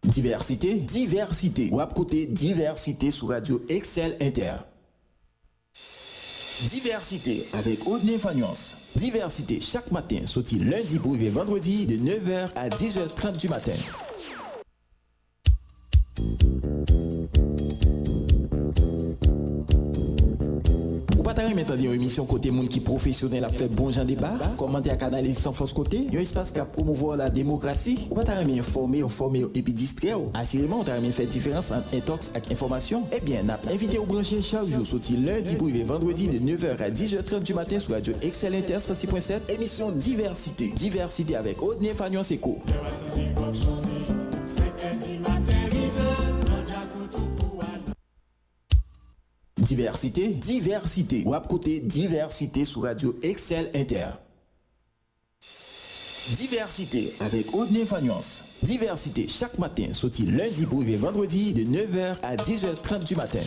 Diversité. Ou à côté diversité sur Radio Excel Inter. Diversité avec Audney Fagnance. Diversité chaque matin, sorti lundi pour vendredi de 9h à 10h30 du matin. Ou pas t'arrêter maintenant une émission côté monde qui professionnel a fait bon genre débat, commenter à canaliser sans force côté, un espace qui a promouvoir la démocratie. Ou pas t'arrêter informer et puis distraire. Assurément, on t'arrêter faire différence entre intox et information. Eh bien, n'a invité au brancher chaque jour sorti lundi pour vendredi de 9h à 10h30 du matin sur Radio Excel Inter 106.7, émission Diversité avec Audney Fagnance Eco. Diversité. Ou à côté diversité sur Radio Excel Inter. Diversité avec Audney Fagnance. Diversité chaque matin, sorti lundi pour vendredi de 9h à 10h30 du matin.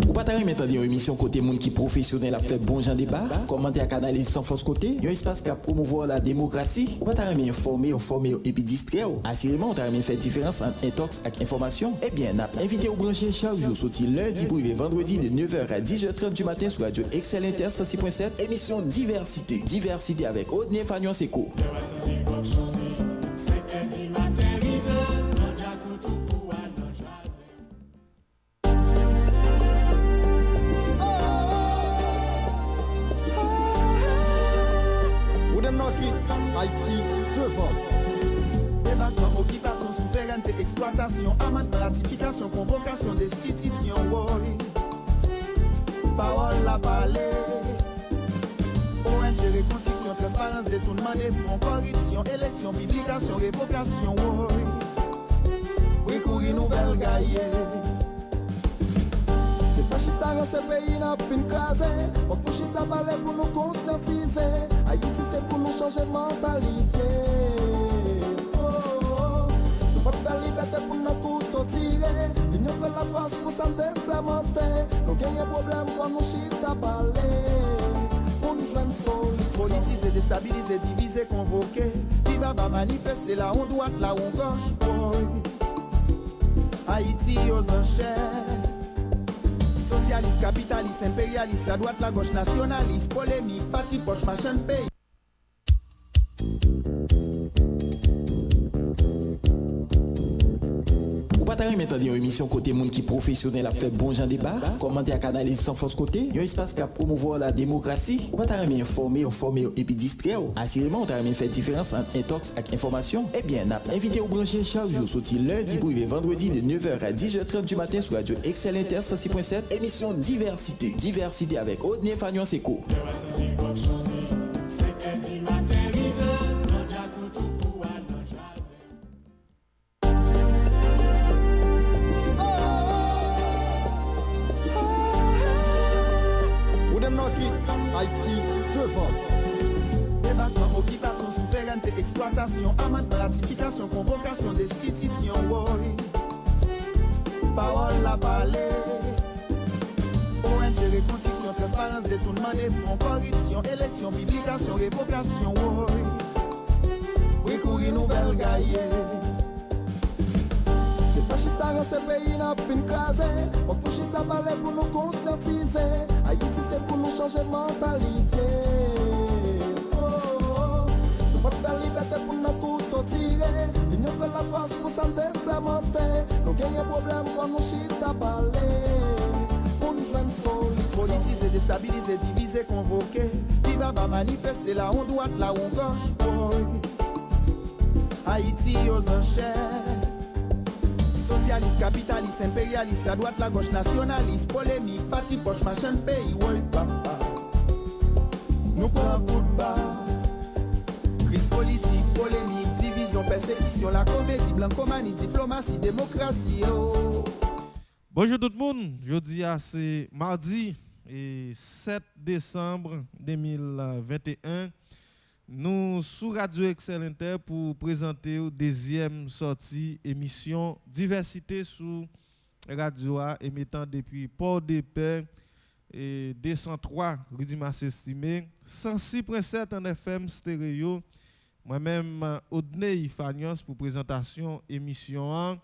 Ou pas t'arrêter maintenant une émission côté monde qui professionnel a fait bon genre débat, commenter à canaliser sans force côté, un espace qui a promouvoir la démocratie. Ou pas t'arrêter informer et puis distraire. Assurément, on t'arrêter faire différence entre intox et information. Eh bien, n'a invité au brancher chaque jour sorti lundi pour vendredi de 9h à 10h30 du matin sur Radio Excel Inter 106.7, émission Diversité avec Audney Fagnance Eco. Haïti devant. Débattement, occupation, souveraineté, exploitation, amende, ratification, convocation, destitution, oui. Parole la parler. ONG, reconstruction, transparence, détournement des fonds, corruption, élection, publication, révocation, oui. Oui, courir nouvelle gaillée. C'est pas chita dans ce pays n'a fin crasé. Faut pour chita parler pour nous conscientiser. Haïti c'est pour nous changer mentalité. Nous pas faire liberté pour nous couteau tirer. L'union fait la France pour s'en désarmenter. Nous gagnons problème quand nous chita parler. Pour nous joindre solide. Politiser, déstabiliser, diviser, convoquer. Qui va manifester là on droite, là on gauche. Haïti aux enchères. Socialiste, capitaliste, impérialiste, la droite, la gauche, nationaliste, polémique, patrie, poche, machin, pays. Ou pas t'arrêter maintenant une émission côté monde qui professionnel a fait bon genre débat, commenter à canaliser sans force côté, un espace qui a promouvoir la démocratie. Ou pas t'arrêter informer et puis distraire. Assurément, on t'arrêter faire différence entre intox et information. Eh bien, n'a invité au brancher chaque jour sorti lundi pour vendredi de 9h à 10h30 du matin sur Radio Excel Inter 106.7, émission Diversité avec Audney Fagnance Eco. Haïti devant. Débattement, occupation, souveraineté, exploitation, amende, ratification, convocation, destitution, oui. Parole la parler. ONG, reconstruction, transparence, détournement des fonds, corruption, élection, publication, révocation, oui. Oui, courir nouvelle gaillée. C'est pas chita dans ce pays n'a fin crasé. Faut pour chita parler pour nous conscientiser. Haïti c'est pour nous changer mentalité. Nous pas faire liberté pour nous couteau tirer. L'union fait la France pour s'en désarmenter. Nous gagnons problème quand nous chita parler. Pour nous joindre solide. Politiser, déstabiliser, diviser, convoquer. Qui va manifester là on droite, là on gauche. Haïti aux enchères. Socialiste, capitaliste, impérialiste, la droite, la gauche, nationaliste, polémique, patrie, poche, machin, pays, oui, papa. Nous prenons coup de barre. Crise politique, polémique, division, persécution, la comédie, blancomanie, diplomatie, démocratie, oh. Bonjour tout le monde, jeudi c'est mardi et 7 décembre 2021. Nous sur Radio Excel Inter pour présenter la deuxième sortie émission Diversité sur Radio A émettant depuis Port-de-Paix et 203 Rudimas estimé, 106.7 en FM stéréo. Moi-même, Odney Fagnos pour présentation émission.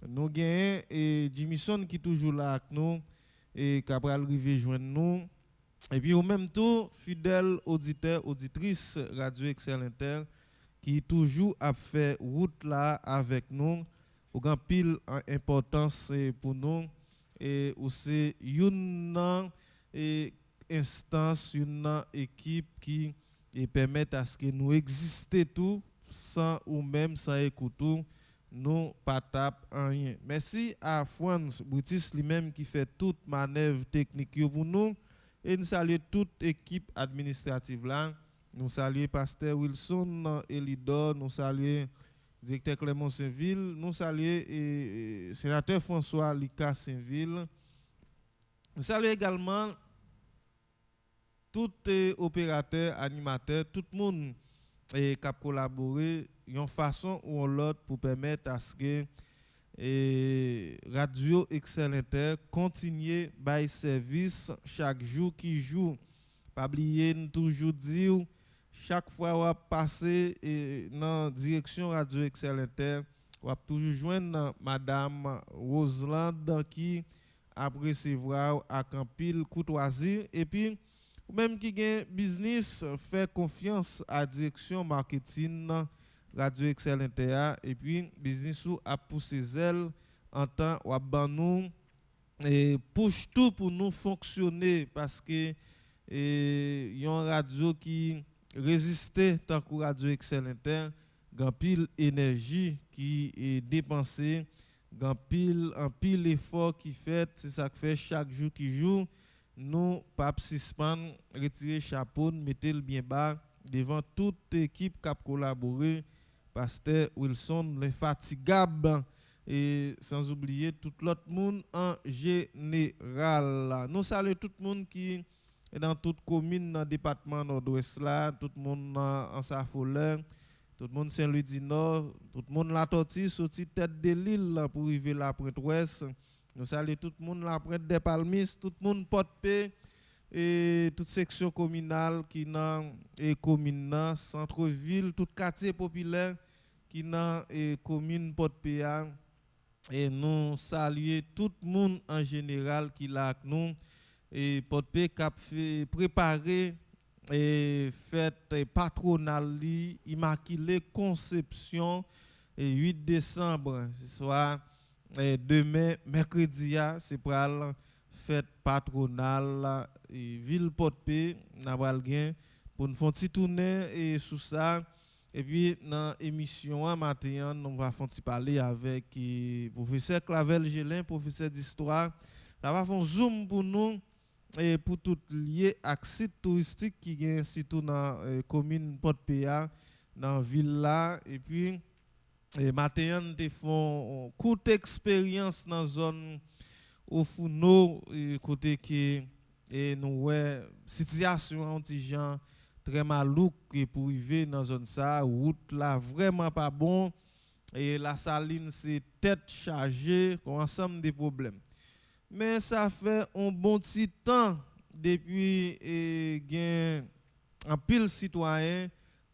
Nous gagnons et Jimison qui est toujours là avec nous et qui a arrivé joindre nous. Et puis au même temps, fidèle auditeur, auditrice Radio Excel Inter qui toujours a fait route là avec nous. Au grand pile en importance pour nous et aussi une instance, une équipe qui permet à ce que nous existions tout sans ou même sans écouter nous pas tape en rien. Merci à Franz Brutis lui-même qui fait toute manœuvre technique pour nous et nous saluons toute équipe administrative là. Nous saluons pasteur Wilson Elidor, nous saluons directeur Clément Saint-Ville, nous saluons sénateur François Lika Saint-Ville. Nous saluons également tout opérateur, animateur, tout le monde qui a collaboré d'une façon ou l'autre pour permettre à ce que Radio Excel Inter continue by service chaque jour qui joue. Pas oublier toujours dire chaque fois on passer dans la direction Radio Excel Inter, on va toujours joindre madame Roseland qui après recevoir à Campil courtoisie et puis même qui gagne business fait confiance à direction marketing Radio Excel Inter et puis business ou a poussé zèle en temps ou ban nous et push tout pour nous fonctionner parce que y a une radio qui résistait tant que Radio Excel Inter, grand pile énergie qui est dépensée, grand pile en pile effort qui fait, c'est ça que fait chaque jour qui joue. Nous, Pape Sisman, retirer chapeau, mettez le bien bas devant toute équipe qui a collaboré, Pasteur Wilson, l'infatigable, et sans oublier tout l'autre monde en général. Nous saluons tout le monde qui est dans toute commune, dans le département nord-ouest, là, tout le monde en Safoleur, tout le monde Saint-Louis du Nord, tout le monde la Tortue, sorti tête de l'île pour arriver la Pointe-Ouest. Nous saluons tout le monde la Pointe des Palmistes, tout le monde Porte-Paix et toute section communale qui dans et commune centre-ville, tout quartier populaire qui dans et commune Porte-Paix et nous saluons tout le monde en général qui là avec nous et Porte-Paix qui a fait préparer et fête patronale Immaculée Conception et 8 décembre soit demain mercredi c'est pour la fête patronale et ville Porte-Paix n'a pas gain pour nous faire un petit tourner et sous ça et puis dans l'émission matin on va faire parler avec professeur Clavel Gélin, professeur d'histoire. Là va faire un zoom pour nous et pour tout lié à site touristique qui gagne surtout dans la commune Porte-Paix dans la ville là et puis matin on font une courte expérience dans la zone au Founo côté qui et nous ouais situation anti-gens très malouk pour arriver dans zone ça route là vraiment pas bon et la saline c'est tête chargée pour ensemble des problèmes. Mais ça fait un bon petit temps depuis gain en pile citoyen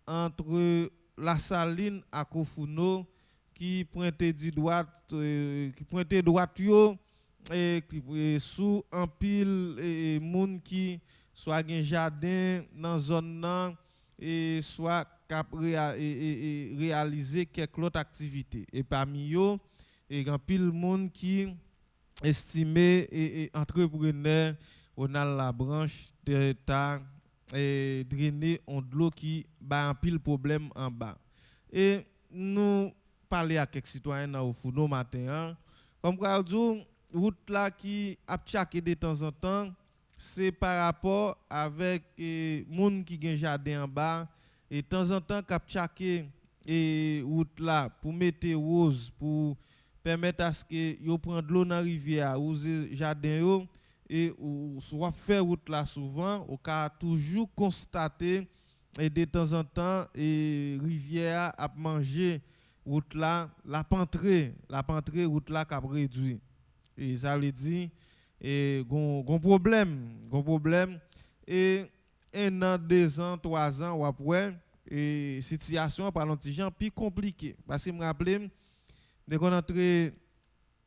entre la saline à Kofouno qui pointait du droit qui pointait droite yo et sous en pile moun qui soit gen jardin dans zone nan et soit cap réaliser quelques autres activités et parmi yo et grand pile moun qui estimé et entrepreneur on a la branche d'état et drainer on de l'eau qui ba un pile problème en bas et nous parler à quelques citoyens dans Founo matin comme quoi route là qui a chaque de temps en temps c'est par rapport avec moun qui gen jardin en bas et de temps en temps cap chaque et route là pour mettre rose pour permettre à ce que yo prend de l'eau dans rivière ou jardin yo et ou soit faire route là souvent au cas toujours constater et de temps en temps et rivière a manger route là la pentrée route là cap réduit et ça veut dire et gon problème et 1 an, 2 ans, 3 ans ou après et situation par l'antigen plus compliquée parce que me rappelle dès qu'on entre et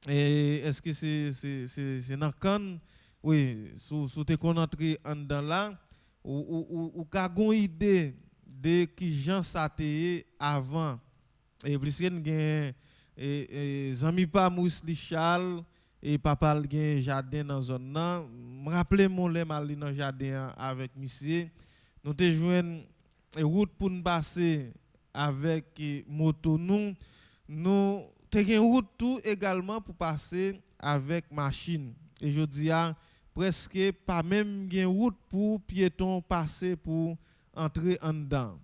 est-ce que c'est dans can oui sous te qu'on entre en dedans là ou ka gon idée de qui gens ça avant et plus gen et zami pa Mousli Charles et papa gen jardin dans zone nan me rappelle mon le mal dans jardin avec monsieur nous te joindre route pour nous passer avec moto nous te gen route tout également pour passer avec machine et je dis presque pas même gen route pour piéton passer pour entrer en dedans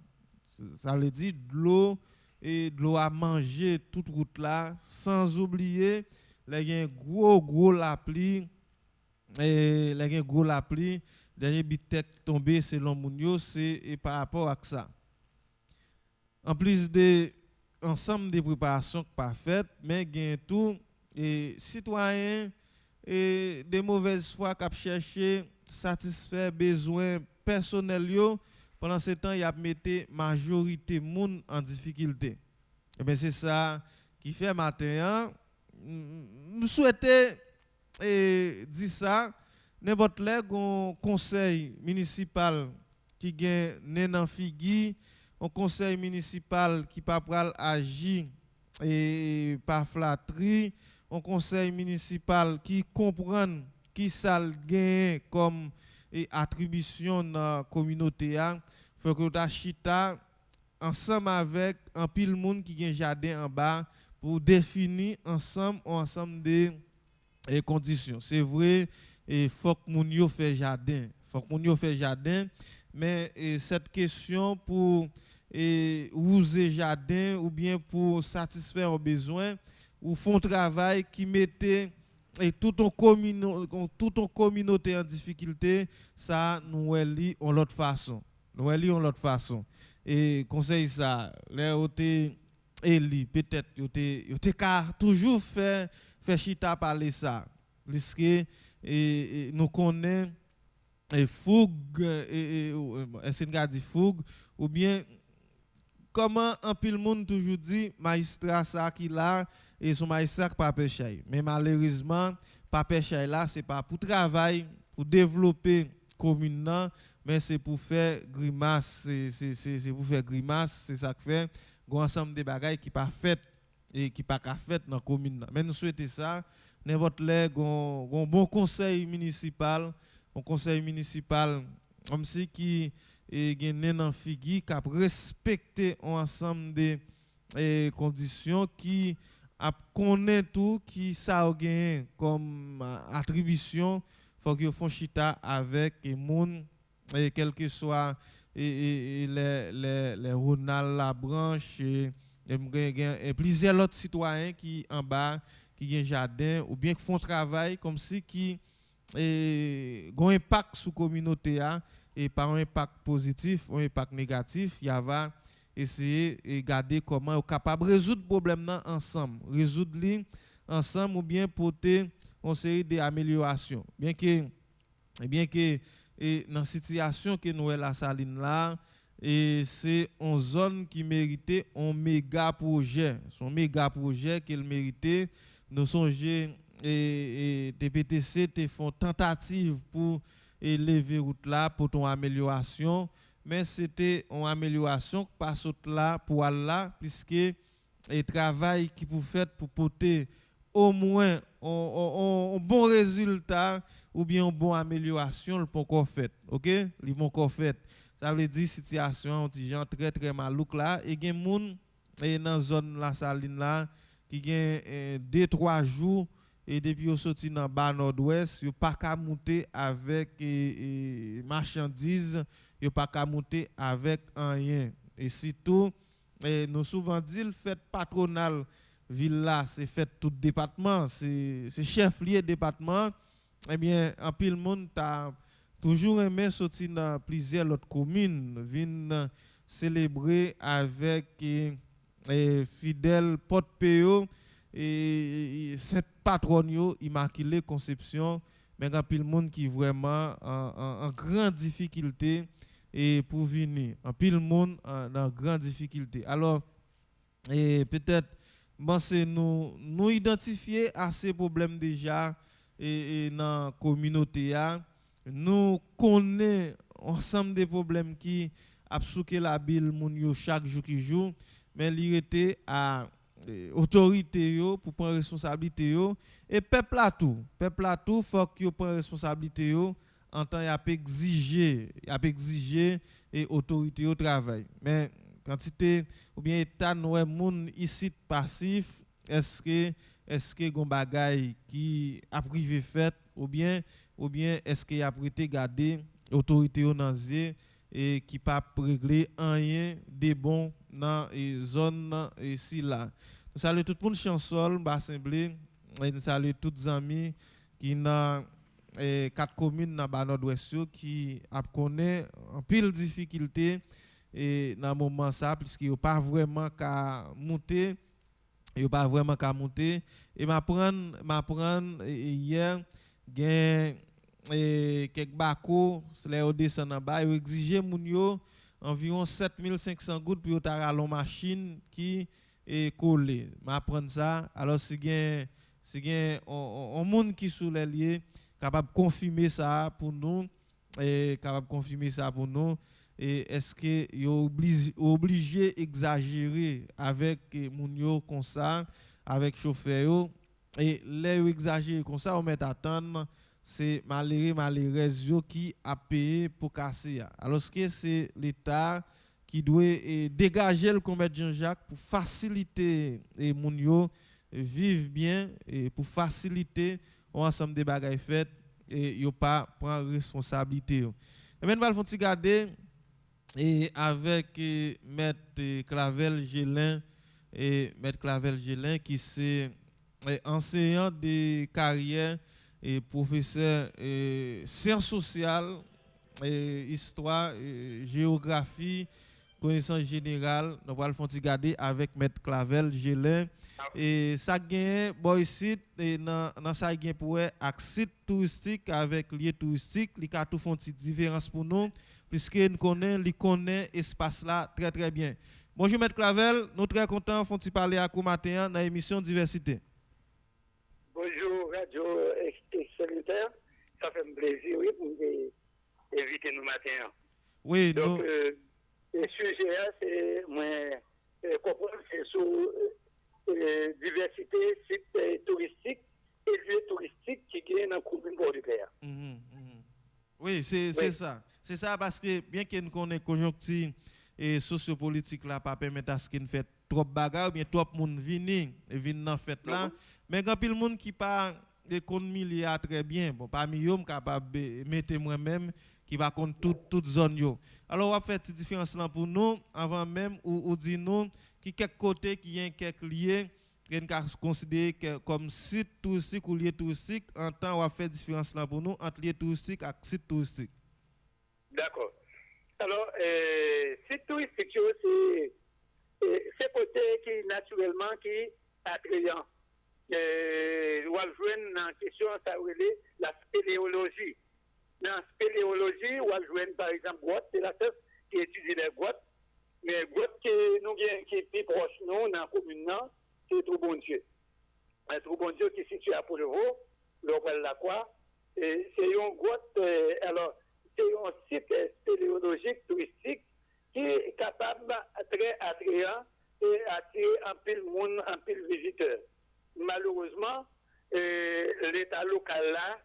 ça veut dire de l'eau et de l'eau à manger toute route là sans oublier les gros la pluie et les gros la pluie dernier bitek tombé selon Mounio c'est par rapport à ça en plus de ensemble des préparations pas faites mais gain tout et citoyens et des mauvaises foi qui chercher satisfaire besoins personnels yo pendant ce temps il a metté majorité monde en difficulté et bien c'est ça qui fait matin nous souhaiter et dire ça n'importe le conseil municipal qui gagne nan figi un conseil municipal qui pas pral agir et par flatterie un conseil municipal qui comprend qui ça gagne comme attribution dans la communauté a faut que ta chita ensemble avec un pile monde qui gagne jardin en bas pour définir ensemble des conditions c'est vrai et faut que moun yo fait jardin mais cette question pour user jardin ou bien pour satisfaire un besoin ou font travail qui mettait et tout en communauté en difficulté ça nous lit en l'autre façon et conseil ça les oté Eli peut-être yo te toujours fait chita parler ça puisque et nous connaît et fougue est-ce qu'on dit fougue ou bien comment un pile monde toujours dit magistrat ça qui là et son magistrat pas pêcher mais malheureusement pas pêcher là c'est pas pour travail pour développer commune là mais c'est pour faire grimace c'est pour faire grimace c'est ça que fait un ensemble de bagages qui pas fait et qui pas fait dans commune là mais nous souhaitons ça n'importe les un bon conseil municipal comme si qui gagne dans figi qui a respecté ensemble de conditions qui a connaît tout qui ça gagne comme attribution faut que font chita avec les monde et quel que soit les Ronald Labranche et plusieurs autres citoyens qui en bas qui ont un jardin ou bien qui font travail comme si qui ont un impact sur la communauté et pas un impact positif ou un impact négatif, il va essayer de regarder comment on est capable de résoudre le problème ensemble, ou bien porter une série d'améliorations. Bien que dans la situation que nous avons la saline là, c'est une zone qui méritait un méga projet. Son méga projet qu'il méritait. Nous songeons et TPTC te font tentative pour élever route là pour ton amélioration, mais c'était une amélioration pas là pour là puisque le travail qui pour faire pour porter au moins un bon résultat ou bien une bonne amélioration le pas encore fait. OK, li pas encore fait. Ça veut dire situation très très malouk là et gen moun et dans zone la saline là qui gagne 2-3 jours et depuis au sorti dans bas nord-ouest, yo pas ka monter avec marchandises, yo pas ka monter avec rien. Et surtout nous souvent dit le fait patronal ville là, c'est fait tout département, c'est chef lié département. Eh bien en pile monde t'a toujours aimé sortir dans plusieurs autres communes, vinn célébrer avec fidèle porte-PO et cette patronne Immaculée Conception mais il y a pile monde qui vraiment en grande difficulté et pour venir. En pile monde en grande difficulté. Alors, et peut-être c'est nous identifier à ces problèmes déjà et dans la communauté. Nous connaissons ensemble des problèmes qui a souké la bille moun yo chaque jour qui joue, mais il était à autorité yo pour prendre responsabilité yo et peuple à tout faut que prenne responsabilité yo en temps y a exiger et autorité au travail. Mais quantité ou bien état nous moun ici passif, est-ce que gon bagay qui a privé fait ou bien est-ce qu'il a prêté garder autorité au nanzé et qui pas régler rien des bons dans les zones ici là. Nous saluons tout le monde chansol Bassemblé et nous saluons tous les amis qui dans 4 communes dans le nord-ouest qui connaissent en pile difficulté et dans le moment ça puisqu'il n'y pas vraiment qu'à monter et m'apprendre hier gain quelques bako les descend en bas, exiger moun yo environ 7500 gouttes pour ta la machine qui est collée. M'apprendre ça. Alors si gen on monde qui sous les liés capable confirmer ça pour nous et est-ce que yo obligé exagérer avec moun yo comme ça avec chauffeur yo et les exagérer comme ça on met attendre c'est malheureux qui a payé pour casser. Alors que c'est l'État qui doit dégager le commerce Jean-Jacques pour faciliter les gens vivre bien et pour faciliter ensemble des bagages faits et yo pas prendre responsabilité. Et maintenant nous allons garder et avec maître Clavel Gélin qui c'est enseignant de carrière et professeur sciences sociales, histoire, géographie, connaissance générale. Nous allons regarder avec maître Clavel Gélin. Et ça gagne ici et dans ça gagne pour site touristique avec lieu touristique, li ka tout font petite différence pour nous puisque nous connaît espace là très très bien. Bonjour maître Clavel, nous très content font parler à vous matin dans l'émission Diversité. Bonjour Radio Excellentaire, ça fait un plaisir oui, pour inviter nous matin. Oui, donc le sujet c'est moi comprendre c'est sur diversité site touristique et lieux touristiques qui gagnent dans la commune Bord-du-Père. Oui, c'est ça. C'est ça parce que bien que nous connaissons conjoncture et sociopolitique là pas permettre à ce qu'il fait trop bagarre ou bien trop monde venir dans fête là. Mais quand pile monde qui pas économie très bien, bon parmi eux capable mettre moi-même qui va compte toute zone yo. Alors on va faire cette différence là pour nous avant même ou dire nous qui quelques côtés qui y a quelques liés qu'on considère comme site touristique ou lieu touristique en temps on va faire différence là pour nous entre lieu touristique et site touristique. D'accord. Alors site touristique c'est côté qui naturellement qui attrayant. On va jouer dans question ça la spéléologie. Dans la spéléologie, on va jouer par exemple grotte, c'est la seule qui étudie les grottes. Mais grotte qui nous qui est plus proche nous dans la commune c'est Trou-Bon-Dieu. Trou-Bon-Dieu qui est situé à Pau-le-Vaux, l'Opel la Croix. C'est une grotte, alors c'est un site spéléologique touristique qui est capable très attrayant et attirer un pile monde, un pile visiteur. Malheureusement, l'État local là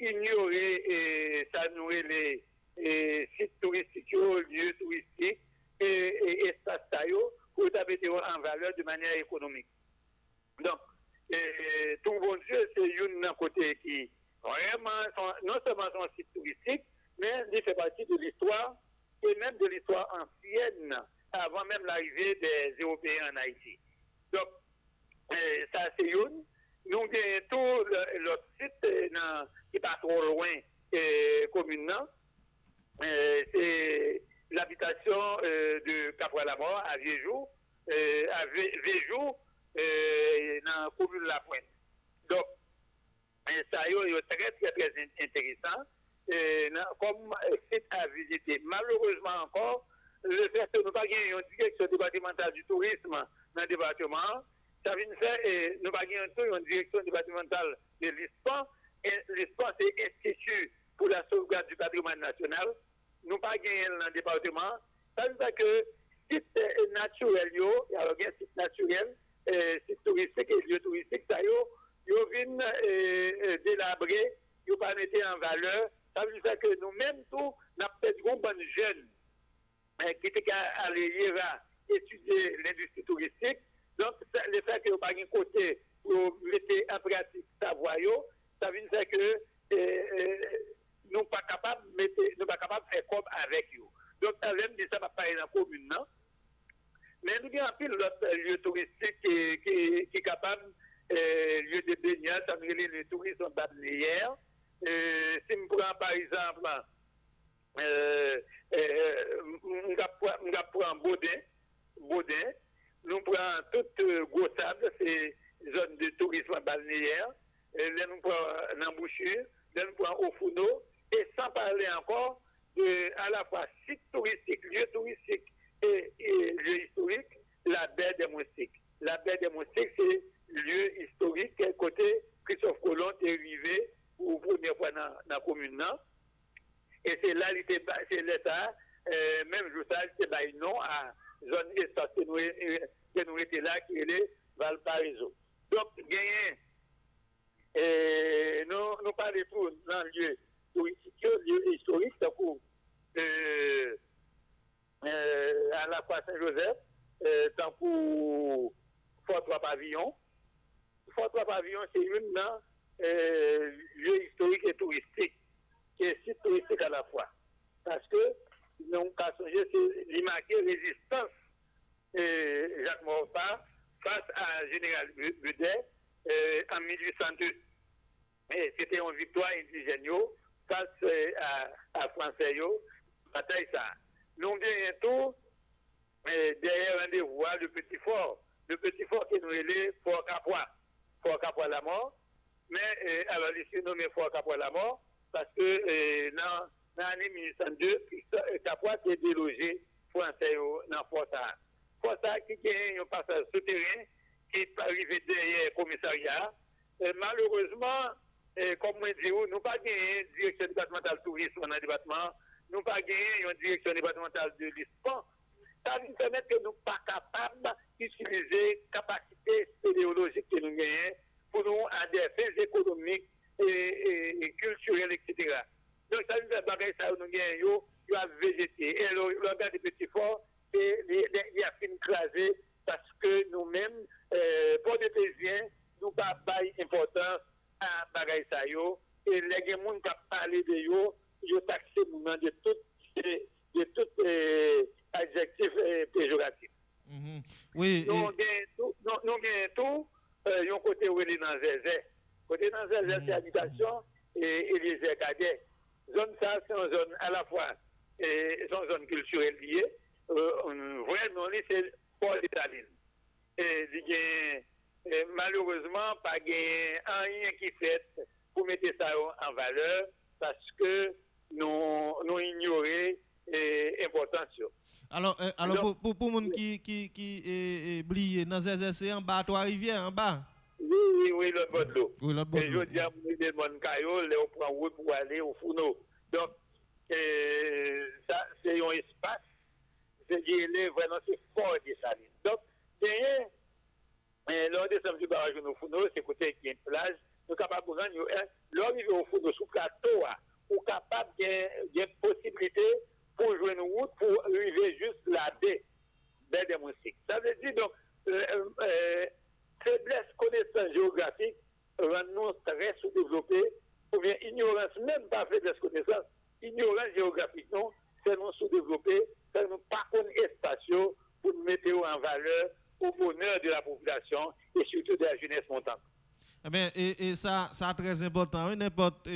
ignorer ça nous les sites touristiques, lieux touristiques et espaces pour mettre en valeur de manière économique. Donc, tout bon Dieu, c'est un côté qui vraiment, non seulement son site touristique, mais il fait partie de l'histoire et même de l'histoire ancienne, avant même l'arrivée des Européens en Haïti. Donc, ça c'est une. Nous avons tout l'autre site qui n'est pas trop loin communément. C'est l'habitation de Capoué-la-Mort à Viejou, dans la commune de La Pointe. Donc, ça est très, très, très intéressant. Comme site à visiter. Malheureusement encore, le fait que nous n'avons pas une direction départementale du tourisme dans le département, ça vient faire, nous n'avons pas une direction départementale de l'ISPAN. L'ISPAN, c'est Institut pour la sauvegarde du patrimoine national. Nous n'avons pas dans le département. Ça veut dire que site naturel, il y a un site naturel, site touristique et lieu touristique, ça viennent délabrer, ils ne pas mettre en valeur. Ça veut dire que nous-mêmes, nous avons peut-être une bonne jeune qui était allé étudier l'industrie touristique. Donc, le fait que nous n'avons pas un côté pour mettre en pratique sa voie, ça veut dire que nous ne sommes pas capables de faire comme avec eux. Donc, même dit ça va pas dans la commune, non? Mais nous avons un pile d'autres lieux touristiques qui est capable, lieu de baignade, ça veut dire le tourisme balnéaire. Si nous prenons par exemple, nous prenons Baudin, nous prenons toute Gossable, c'est zone de tourisme balnéaire, là nous prenons Nambouchure, là nous prenons Ofuno, et sans parler encore à la fois site touristique, lieu touristique et lieu historique, la baie des Moustiques. La baie des Moustiques, c'est lieu historique, côté Christophe Colomb est arrivé pour la première fois dans la commune. Et c'est là, c'est l'État, même jour ça, il était non à zone espace que nous étions là, qui est Valparaiso. Donc, gagné, nous parlons tout dans le lieu touristique, lieu historique, à la fois Saint-Joseph, tant pour Fort-Trois Pavillons. Fort-Trois Pavillons, c'est une lieu historique et touristique, qui est site touristique à la fois. Parce que, nous avons songé, c'est l'immarqué résistance Jacques Maurepas face à Général Budet en 1802. Et c'était une victoire indigène face à Français, bataille ça. Nous bientôt, derrière un des voies, le petit fort qui nous est Fort Capois la mort. Mais alors, ici, nommé Fort Capois la mort, parce que dans l'année 1802, Capois est délogé français dans Fort ça. Fort ça qui a un passage souterrain qui est arrivé derrière le commissariat. Malheureusement, comme je dis, nous n'avons pas gagné une direction départementale tourisme dans le département, nous n'avons pas gagné une direction départementale de l'ISPAN. Ça nous permet que nous ne sommes pas capables d'utiliser la capacité spéléologique que nous gagnons pour nous à des fins économiques et culturelles, etc. Donc, ça nous permet que nous gagnons, nous avons végété. Et l'organe des petits forts, il a fini crasé parce que nous-mêmes, pour des paysans, nous n'avons pas d'importance à bagaille ça yo et les gens qui parlé de yo taxé mouvement de tout adjectif péjoratif. Oui, nous gagnons tout un côté où il est dans Zézé. Côté dans Zézé, c'est habitation et les Cadet. Zone ça, c'est une zone à la fois c'est une zone culturelle liée. Vraiment, c'est Port des Salines. Et malheureusement, pas rien qui fait pour mettre ça en valeur parce que nous ignorons l'importance. Alors pour les gens qui oublient, dans c'est en bas, Trois-Rivières, en bas. Oui, le bord de l'eau. Oui, le bord de l'eau. Et je dis à mon caillou, on prend route pour aller au Fourneau. Donc, ça, c'est un espace, vraiment, c'est fort des Salines. Donc, derrière, lors des samedis barrage au Fourneau, c'est côté qui est une plage, nous sommes capables de rendre, l'arrivée au Fourneau sous plateau, ou capable de possibilité pour jouer une route pour arriver juste la baie des Moustiques. Ça veut dire donc, faiblesse connaissance géographique rend nous très sous-développés, ou bien ignorance, même pas faiblesse connaissance, ignorance géographique, non, c'est nous sous-développés, c'est nous pas connaître espace pour mettre en valeur au bonheur de la population et surtout de la jeunesse montante. Eh bien, et ça très important. N'importe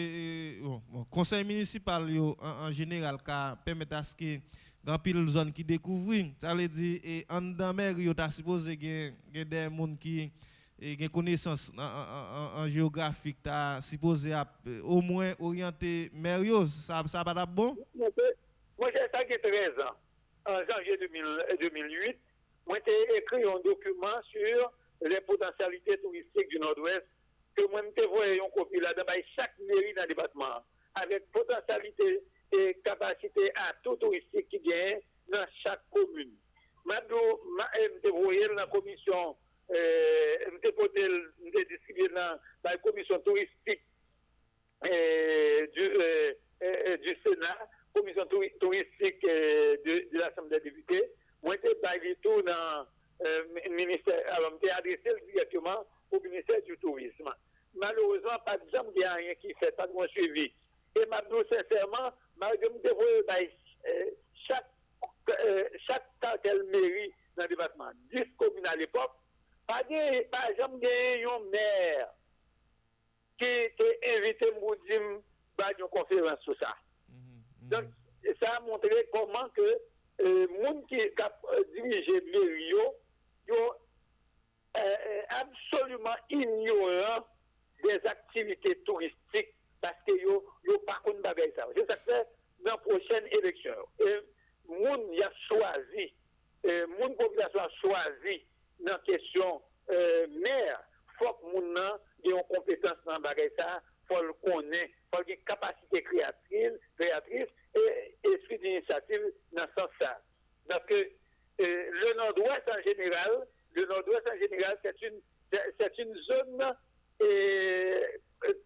conseil municipal en général qui permet à ce que dans pile zone qui découvre, ça veut dire en dans mer yo ta supposé que des monde qui et une connaissance en géographique, tu as supposé au moins orienter Mario, ça va pas bon? Moi, j'ai ça qui est 13 ans. En janvier 2008, moi, j'ai écrit un document sur les potentialités touristiques du Nord-Ouest, que moi, je voyais une copie là, dans chaque mairie dans le département, avec potentialité et capacité à tout touristique qui vient dans chaque commune. Je voyais dans la commission, je distribué dans la commission touristique du Sénat, commission touristique de l'Assemblée des députés. Moi, je suis tout dans le ministère, alors je suis adressé directement au ministère du Tourisme. Malheureusement, par exemple, il n'y a rien qui fait, pas de mon suivi. Et maintenant, sincèrement, je me dévoile chaque telle mairie dans le département, 10 communes à l'époque, pas jamais un maire qui était invité pour dire une conférence sur ça. Donc, ça a montré comment que les gens qui dirigent mairie sont absolument ignorants des activités touristiques parce qu'ils n'ont pas de bagage. C'est ça que c'est dans la prochaine élection. Moun y a choisi, moun population a choisi dans la question maire, faut que moun ait une compétence dans le bagage ça, faut le connaître, faut qu'il ait une capacité créatrice et esprit d'initiative dans ce sens-là. Parce que le Nord-Ouest en général, c'est une zone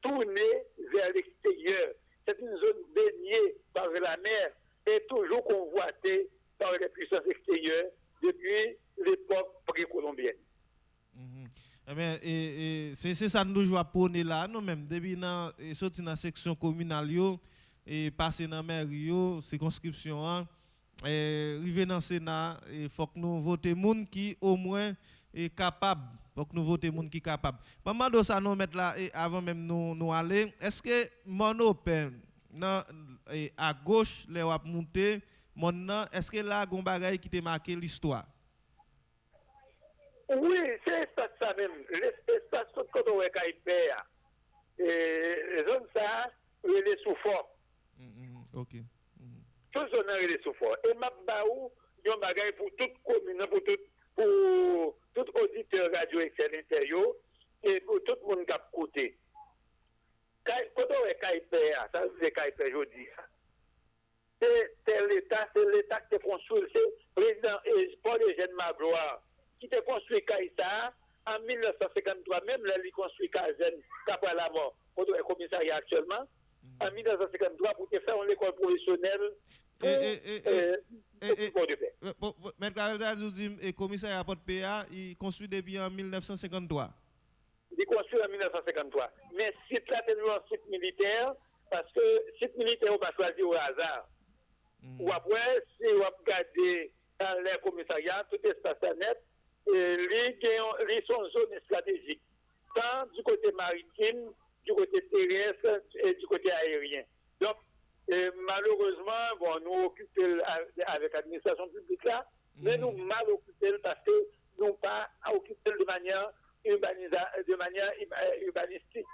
tournée vers l'extérieur. C'est une zone baignée par la mer et toujours convoitée par les puissances extérieures depuis l'époque précolombienne. C'est ça que nous jouons prôner là, nous-mêmes, depuis sortir dans la section communale et passer dans la mairie, circonscription, arriver dans le Sénat, il faut que nous votions gens qui au moins est capable. Faut que nous votions gens qui sont capables. Maman, de ça nous mettre là avant même nous aller. Est-ce que mon open à gauche les wap monter est-ce que là gon bagay qui te marqué l'histoire? Oui, c'est ça même. L'espace tout côté où est et zone ça, il est sous fort. OK. Tout zone il est sous fort. Et m'a baou yon bagay pour toute commune pour tout auditeur radio excellent et pour tout le monde qui a côté. Quand on est KIPA, ça veut dire KIPA aujourd'hui. C'est l'État qui a construit, c'est le président Paul-Eugène Magloire qui a construit KISA en 1953, même là, il a construit Kazen, après la mort, quand on est commissariat actuellement, en 1953 pour faire une école professionnelle pour de paix. Maître Karel nous dit que le commissariat Port-PA, il construit depuis en 1953. Il construit en 1953. Mais site là, c'est un site militaire, parce que site militaire, on va choisir au hasard. Ou après, si on regarde dans les commissariats, tout espace net, ils sont zones stratégiques, tant du côté maritime, du côté terrestre et du côté aérien. Donc, malheureusement, bon, nous occupons avec l'administration publique là, mais nous mal occupés parce que nous pas occupés de manière urbanistique.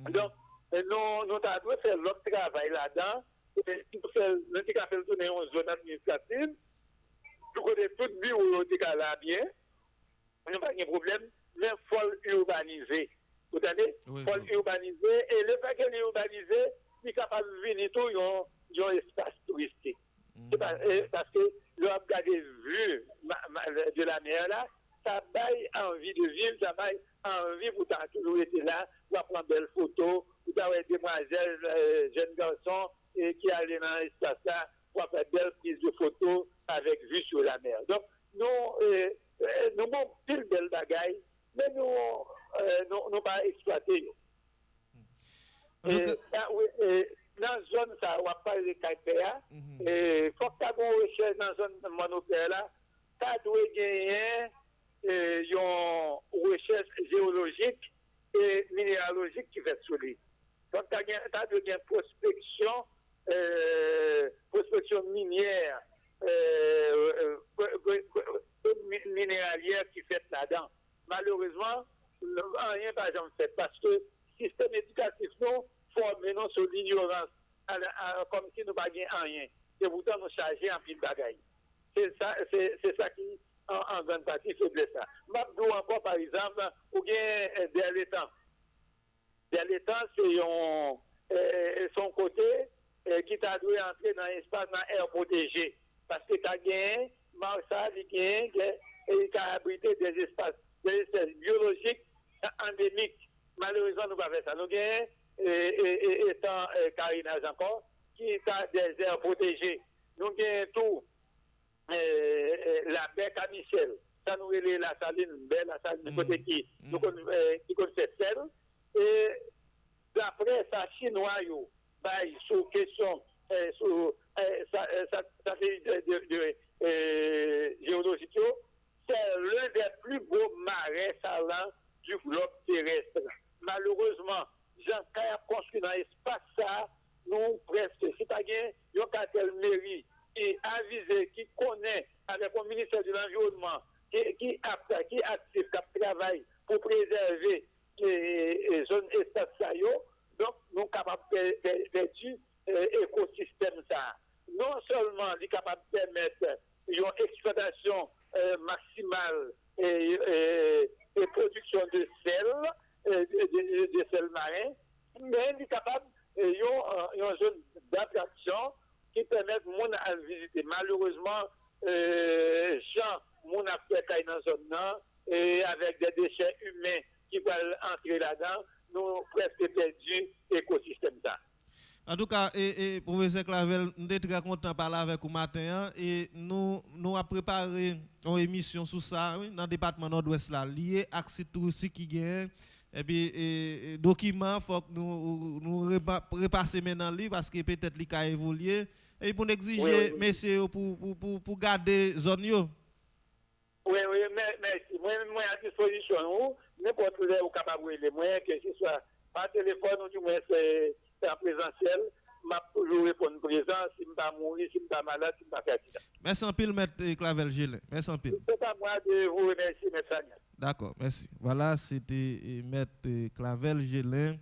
Donc, nous avons fait l'autre travail là-dedans, nous avons fait tourner une zone administrative, du côté tout bureau là bien, nous pas de problème, mais il faut urbaniser. Vous entendez? Il faut urbaniser, et le fait qu'il est urbanisé, il est capable de venir tout un espace touristique. Parce que le regard des vues de la mer là, ça baille envie de vivre, ça baille envie pour toujours été là, pour prendre belles photos, pour avoir des demoiselles, jeunes garçons qui allaient dans l'espace là, pour faire belles prises de photos avec vue sur la mer. Donc, nous avons pile belle bagaille, mais nous n'avons pas exploité. Dans la zone, ça, on va parler de KPA, il faut que tu aies une recherche dans la zone de monopère là, ça doit gagner une recherche géologique et minéralogique qui fait sur lui. Donc, tu as une prospection minière, minéralière qui fait là-dedans. Malheureusement, rien par exemple fait parce que le système éducatif nous forme nous sur l'ignorance comme si nous pas rien et pourtant nous charger en pile bagaille. C'est ça qui en grande partie faiblesse ça. M'abdou encore par exemple ou bien des temps c'est son côté qui t'a dû entrer dans l'espace dans air protégé parce que t'as gagné Marsa il a abrité des espaces biologiques endémiques. Malheureusement nous pas fait ça. Nous gagnons étant carinage encore qui est des aires protégées. Nous gagnons tout la baie à Michel. Ça nous relève la saline baie, la saline côté qui connaît celle. Et d'après ça, chinois, sur question, ça fait de géologique, c'est l'un des plus beaux marais salants du globe terrestre. Malheureusement, Jean-Claude a construit dans l'espace ça, nous presque, si pas bien, il y a une mairie qui avisé, qui connaît avec le ministère de l'Environnement, qui actif, qui travaille pour préserver les zones espaces. Donc, nous sommes capables de faire écosystème ça. Non seulement nous sommes capables de permettre une exploitation maximale et production de sel, de sel marin, mais nous sommes capables une zone d'attraction qui permet de monde à visiter. Malheureusement, gens, mon a fait dans la zone et avec des déchets humains qui veulent entrer là-dedans, nous presque perdu l'écosystème ça. En tout cas, professeur Clavel, nous sommes très contents de parler avec vous matin et nous avons préparé une émission sur ça dans le département nord-ouest là, lié à ce touristique qui gagne. Et puis, documents, il faut que nous repassions maintenant parce que peut-être qu'il a évolué. Et pour exiger, messieurs, pour garder la zone. Oui, merci. Moi, à disposition, n'importe où vous capable de moyens, que ce soit par téléphone ou du moins c'est en présentiel, je toujours répondre présent, si je ne pas mourir, si je ne pas malade, si je ne pas fatigué. Merci en pile, maître Clavel Gélin. Merci en pile. C'est à moi de vous remercier, maître Sanya. D'accord, merci. Voilà, c'était maître Clavel Gélin,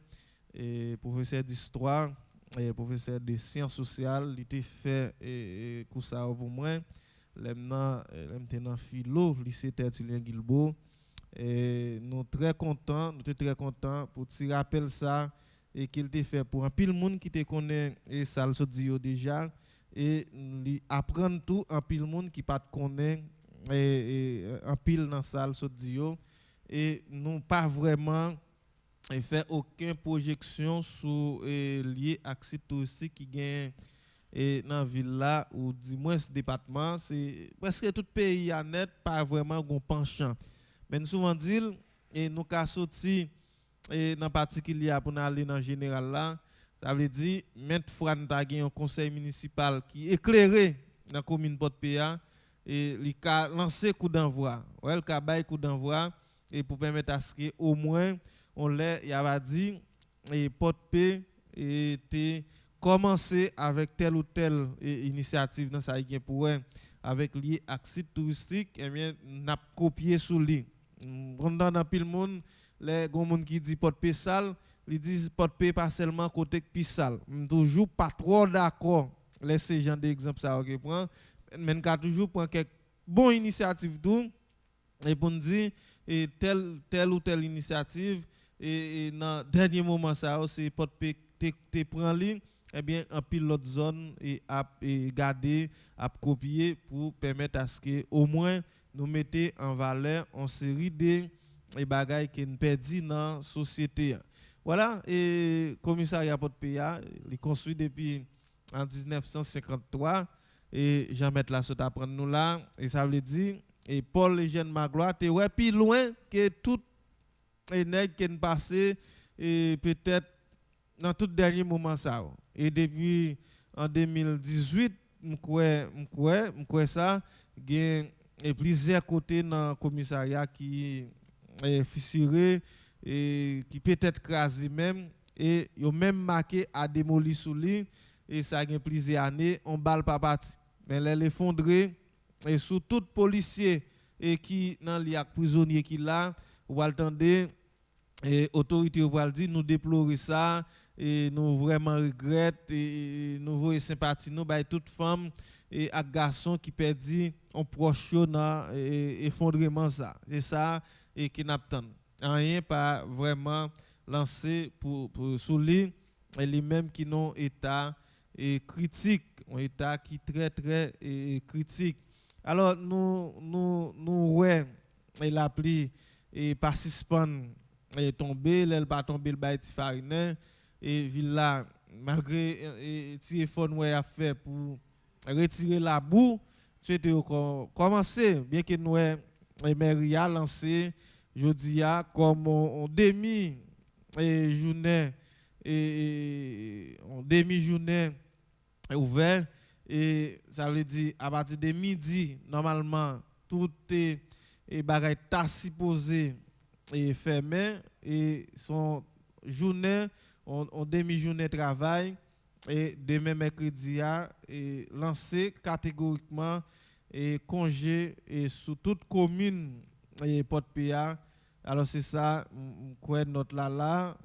professeur d'histoire et professeur de sciences sociales. Il était fait pour ça pour moi. L'emtenant philo, lycée Tertullien Guilbeault. Et nous sommes très contents pour te rappeler ça et qu'il te fait pour un pile monde qui te connaît et ça le dit déjà et apprendre tout un pile monde qui pas te connaît et un pile dans ça le dit et nous pas vraiment fait aucune projection sur lié à site touristique qui gagne et dans la ville là ou du moins ce département c'est presque tout pays à net pas vraiment un penchant mais nous souvent dit et nous ca sorti et dans particulier pour aller dans général là ça veut dire maintes fois nous avons un conseil municipal qui éclairé dans la commune Port-Péa et il a lancé coup d'envoi ouais il a bail coup d'envoi et pour permettre à ce que au moins on l'a y a dit et Port-Péa était commencer avec telle ou telle initiative dans ça pour avec lié à site touristique et bien n'a copié sous lui dans pile monde les gens qui dit Port-Péa sale ils disent Port-Péa pas seulement côté sale toujours pas trop d'accord les ces gens d'exemple ça OK prend mais toujours prend quelques bonnes initiatives tout et pour nous dire et telle ou telle initiative et dans dernier moment ça c'est Port-Péa te prend ligne eh bien en pile l'autre zone et garder à copier pour permettre à ce que au moins nous mettions en valeur une série de bagages qui nous perdus dans la société. Voilà, et commissariat Port-Péa, il est construit depuis en 1953 et Jean-Maître Lassot apprend nous là et ça veut dire et Paul Eugène Magloire était ouais plus loin que tout les nègres qui passé et peut-être dans tout dernier moment ça. Et depuis en 2018, m'koué ça, il y a plusieurs côtés dans le commissariat qui est fissuré et qui peut être crasé même et ils ont même marqué à démolir sous lui et ça a plusieurs années on balle pas parti. Mais l'effondré et sous tout policier et qui dans les prisonniers qui là, ou attendez et autorité va dire nous déplorer ça et nous vraiment regrettons et nous voyons sympathie nous by toute femme et à garçon qui perdit on proche dans effondrement ça c'est ça et qui n'attend rien pas vraiment lancé pour souligner les mêmes qui n'ont état et critique un état qui très critique alors nous ouais et l'appli et participant est tombé elle pas tombé le bail farine et villa malgré petit effort nous a fait pour retirer la boue c'était commencer bien que nous mairie a lancé jeudi a comme on demi journée et on demi journée ouvert et ça veut dire à partir de midi normalement tout est bagay ta supposé et fermé et son journée on demi-journée de travail et demain mercredi a lancé catégoriquement et congé et sous toute commune et Port-Péa alors c'est ça quoi notre là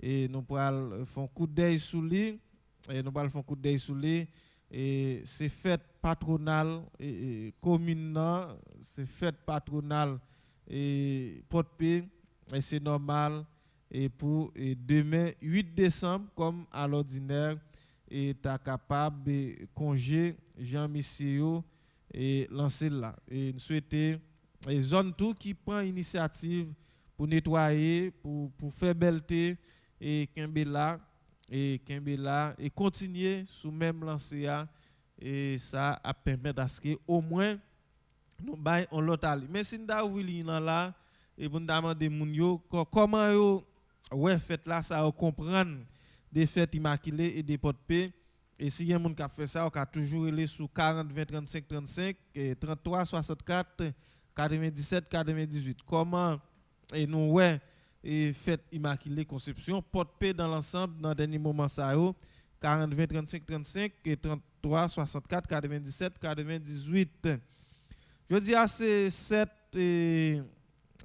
et nous pourrons faire un coup d'œil sous lui et nous allons faire un coup d'œil sous lui et c'est fête patronale et commune c'est fête patronale et Port-Péa et c'est normal et pour demain 8 décembre comme à l'ordinaire et ta capable de congé Jean-Michel et lancer là et nous souhaiter les zones tout qui prend initiative pour nettoyer pour faire belleté et Kembela et continuer sous même lancer et ça a permettre à ce que au moins nous bail on l'autre mais si nous avons là et pour demander moun yo comment yo ouais fait là ça comprendre des fêtes immaculées et des Port-Péa et si y a moun qui a fait ça on a toujours aller sous 40 20 35 35 et 33 64 97 98 comment et nous ouais et fête immaculée conception Port-Péa dans l'ensemble dans dernier moment ça yo 40 20 35 35 et 33 64 97 98 je dis à c'est 7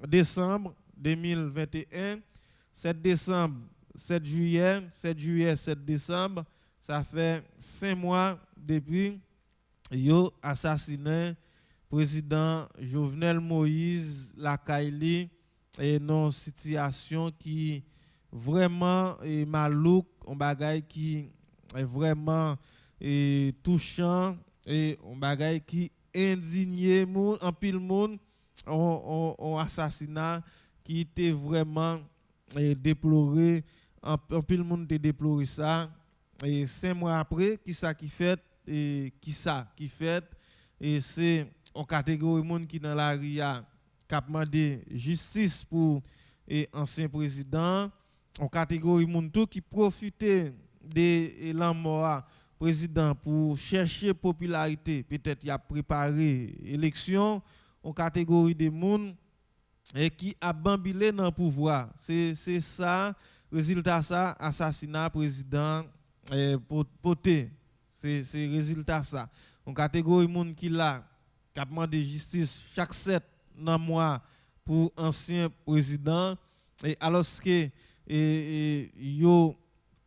décembre 2021 7 décembre 7 juillet 7 décembre ça fait 5 mois depuis yo assassiné président Jovenel Moïse Lakaili et non situation qui vraiment est malouk on bagaille qui est vraiment touchant et on bagaille qui indigné moun en pile monde on assassinat qui était vraiment déploré en pile monde te déploré ça et 5 mois après qui ça qui fait et qui fait et c'est en catégorie monde qui dans la ria qui a demandé justice pour et ancien président en catégorie monde tout qui profitait de la mort président pour chercher popularité peut-être il a préparé élection en catégorie de monde et qui a bambilé dans le pouvoir c'est ça résultat ça assassinat président Poté c'est résultat ça en catégorie monde qui là qui a demandé justice chaque 7 dans mois pour ancien président et alors que yo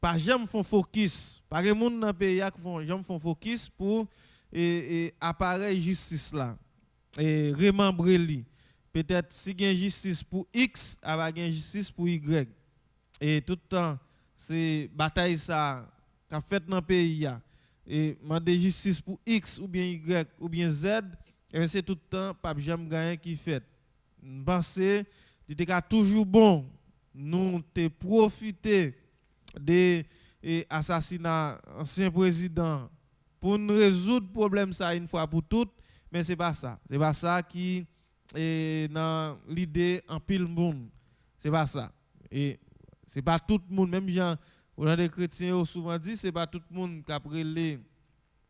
pas jamais font focus pas de monde dans pays qui font jamais font focus pour appareil justice là et remembrer li peut-être si gain justice pour X a gain justice pour Y et tout le temps c'est bataille ça qu'a fait dans pays et demander justice pour X ou bien Y ou bien Z et c'est tout le temps pas jamais gagner qui fait penser c'était toujours bon nous te profiter des assassinats ancien président pour nous résoudre problème ça une fois pour toutes mais c'est pas ça qui est dans l'idée en pile monde c'est pas ça et c'est pas tout le monde même gens les chrétiens ont souvent dit c'est pas tout le monde qui a prélé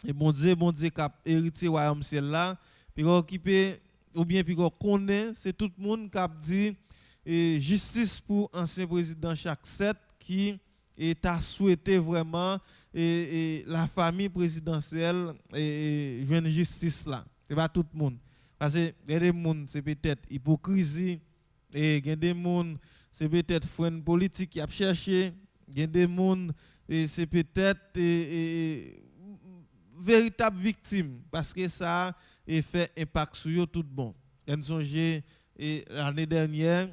et bon Dieu qui a hérité royaume ciel là puis occupé ou bien puis connaît c'est tout le monde qui a dit et justice pour ancien président chaque 7 qui est à souhaiter vraiment et la famille présidentielle et joindre justice là c'est pas tout le monde parce que les monde c'est peut-être hypocrisie et il y a des gens c'est peut-être frein politique qui a cherché, il y a des gens et c'est peut-être véritable victime parce que ça a fait impact sur eux tout bon. On songe l'année dernière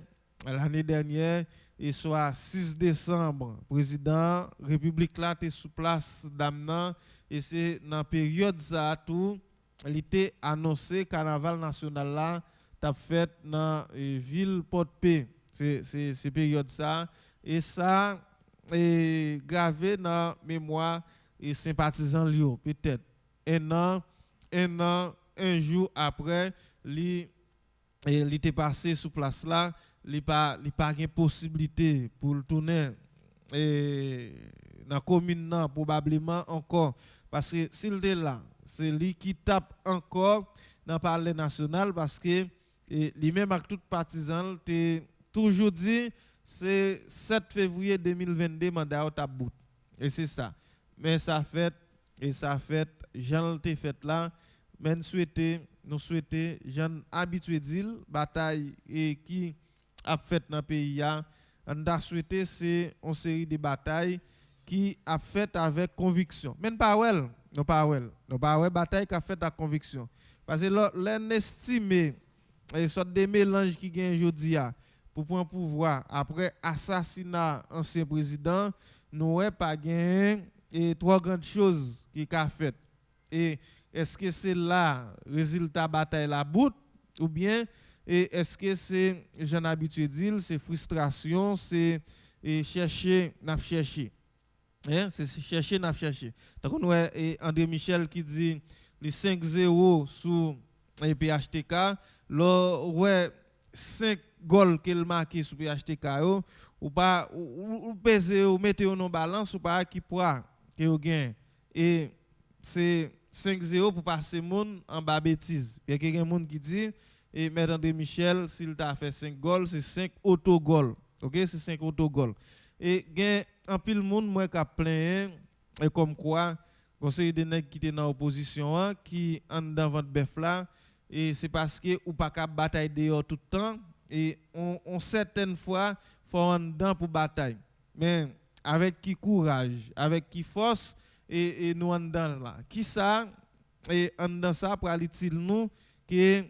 et soit 6 décembre président République là était sous place d'Amnan et c'est dans période ça tout il était annoncé carnaval national là t'a fait dans ville Port-Paix c'est période ça et ça est gravé dans mémoire et sympathisants Lio peut-être un jour après il était passé sous place là il pas de possibilité pour le tourner dans la commune non, probablement encore parce que s'il est là c'est lui qui tape encore dans le parler national parce que lui-même avec tout partisan t'es toujours dit c'est 7 février 2022 mandat au bout et c'est ça mais ça fait Jean te fait là mais nous souhaiter Jean habitué d'il bataille et qui a fait dans le pays on a souhaité c'est une série de batailles qui a fait avec conviction mais pas bataille qui a fait avec conviction parce que l'on estime et sorte de mélange qui gagne aujourd'hui pour prendre pouvoir après assassinat ancien président nous n'avons pas gagné et trois grandes choses qui a fait et est-ce que c'est là résultat bataille la bout ou bien et est-ce que c'est j'en habitué dire c'est frustration c'est chercher hein c'est chercher donc on a André Michel qui dit les 5-0 sous PHTK là ouais 5 goals qu'il marqué sur PHTK ou pas ou peser ou mettre en balance ou pas qui pourra que vous gagne et c'est 5-0 pour passer monde en bas bêtise. Il y a quelqu'un monde qui dit et M. André Michel s'il t'a fait 5 goals, c'est 5 auto-goals. OK, c'est 5 auto-goals. Et gain en pile monde moi qui a plein et comme quoi conseil de nèg qui était dans opposition qui en dans votre bœuf là et c'est parce que ou pas cap bataille dehors tout le temps et on certaines fois faut en dedans pour bataille. Mais avec qui courage, avec qui force et nous en dedans là. Qui ça et en dedans ça pour aller nous que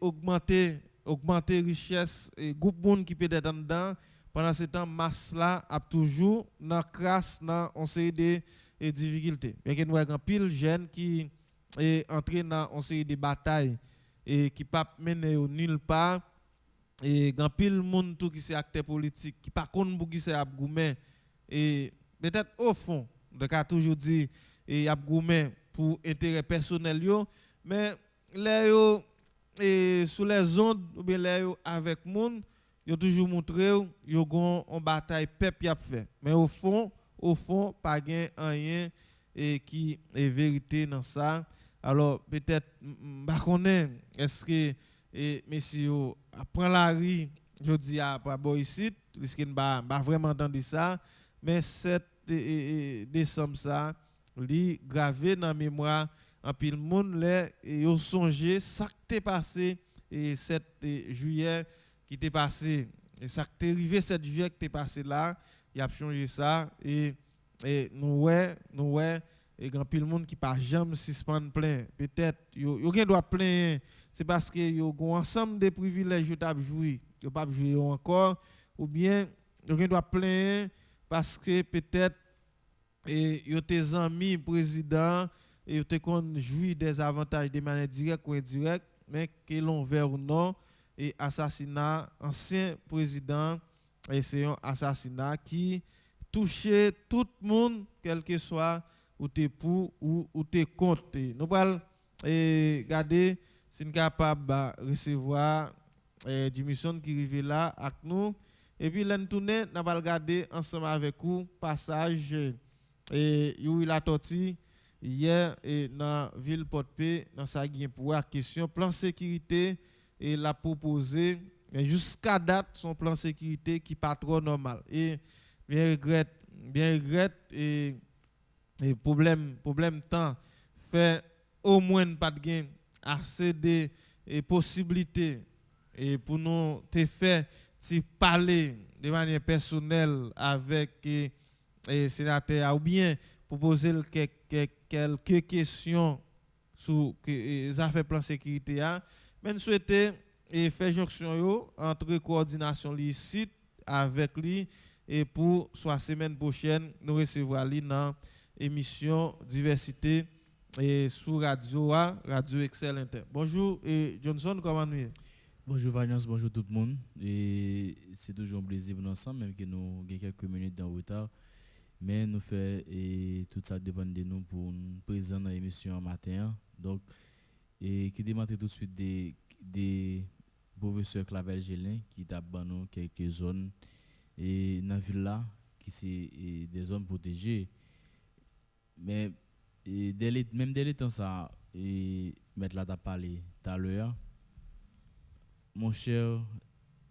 augmenter richesse et groupe monde qui peut être en dedans pendant ce temps masse là a toujours dans crasse dans on série de difficultés. Mais que nous avons pile jeunes qui est entré dans on série de batailles et qui pas mener nulle part et grand pile monde tout qui c'est acteur politique qui pas connait pour qui c'est abgoumen et peut-être au fond de cas toujours dit et abgoumen pour intérêt personnel yo mais les yo et sous les ondes ou bien les yo avec monde yo toujours montré yo gon en bataille peuple y a fait mais au fond pas gain rien et qui est vérité dans ça alors peut-être pas connait est-ce que messieurs prend la rue jodi a pas boy ici risque pas vraiment entendre ça mais 7 décembre ça li gravé dans mémoire en pile monde les yo songer ça qui t'est passé et 7 juillet qui t'est passé et ça qui t'est arrivé 7 juillet qui t'est passé là il a changé ça et nous et grand pile monde qui pas jamais suspend plein peut-être yo gen doit plein c'est parce que yo gon ensemble de privilèges yo t'a joué yo pas jouer encore ou bien yo gen doit plein parce que peut-être yo tes amis président et yo te kon jouir des avantages de manière directe ou indirecte mais que l'on vers ou non et assassinat ancien président et c'est un assassinat qui touchait tout le monde quel que soit ou t'es pour ou t'es contre. Nous allons regarder si nous sommes capables de recevoir des missions qui arrivent là avec nous. Et puis, nous allons regarder ensemble avec vous passage Yuri Latoti hier dans la ville Port-Paix, dans sa pour la question plan sécurité et la proposer. Mais jusqu'à date, son plan sécurité qui n'est pas trop normal. Et bien regrette et problème temps fait au moins pas de gain assez de possibilités et pour nous te faire parler de manière personnelle avec le sénateur ou bien pour poser quelques questions sur les affaires plan sécurité, mais nous souhaitons faire jonction entre coordination licite avec lui et pour soit semaine prochaine nous recevoir lui dans émission diversité et sur Radio Excel Inter. Bonjour et Johnson, comment nous est? Bonjour Vagnance, bonjour tout le monde. Et c'est toujours un plaisir de ensemble, même que nous avons quelques minutes en retard. Mais nous faisons tout ça dépend de nous pour nous présenter dans l'émission matin. Donc, qui démontre tout de suite des professeurs Clavel Gélin qui tapent nous quelques zones et dans la ville là, qui sont des zones protégées. Mais même dès le temps ça, mettre là t'a parlé tout à l'heure. Mon cher,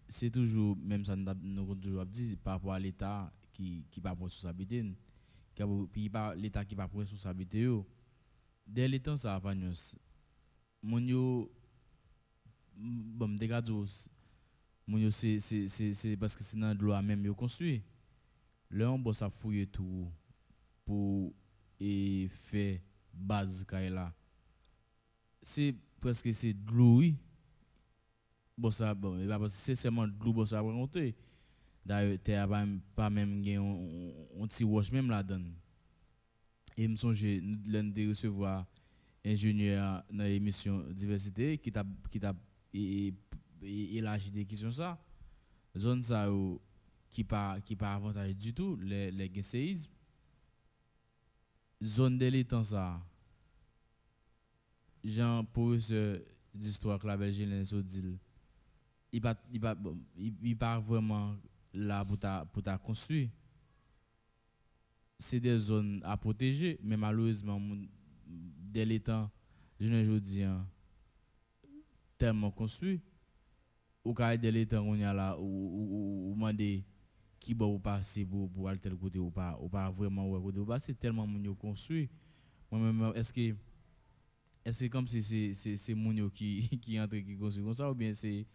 c'est toujours, même ça nous avons toujours dit, par rapport à l'État qui n'a pas de responsabilité, l'État qui n'a pas de responsabilité. Dès le temps, ça va pas. Mon yo, bon, c'est parce que c'est dans le loi même yo construit. Là, on bosse à fouiller tout pour faire base là. C'est parce que c'est de l'eau, oui. Bon, c'est seulement de l'eau que ça va raconter. D'ailleurs, tu n'as pas même un petit wash même là-dedans. Et me songe, nous de recevoir ingénieur dans l'émission diversité qui t'a élargi des questions ça. Zone ça qui pas avantage du tout les séismes. Zone de l'étang ça. Jean professeur d'histoire Clavel Gélin Sodil. Il pas vraiment là pour ta construire. C'est des zones à protéger, mais malheureusement, dès les temps, je ne dis tellement construit. Ou quand dès les temps, on y a là, ou demander qui va passer pour aller tel côté ou pas vraiment où côté ou pas, c'est tellement mon construit. Moi-même, est-ce que comme si c'est mon qui entre qui construit comme ça, ou bien c'est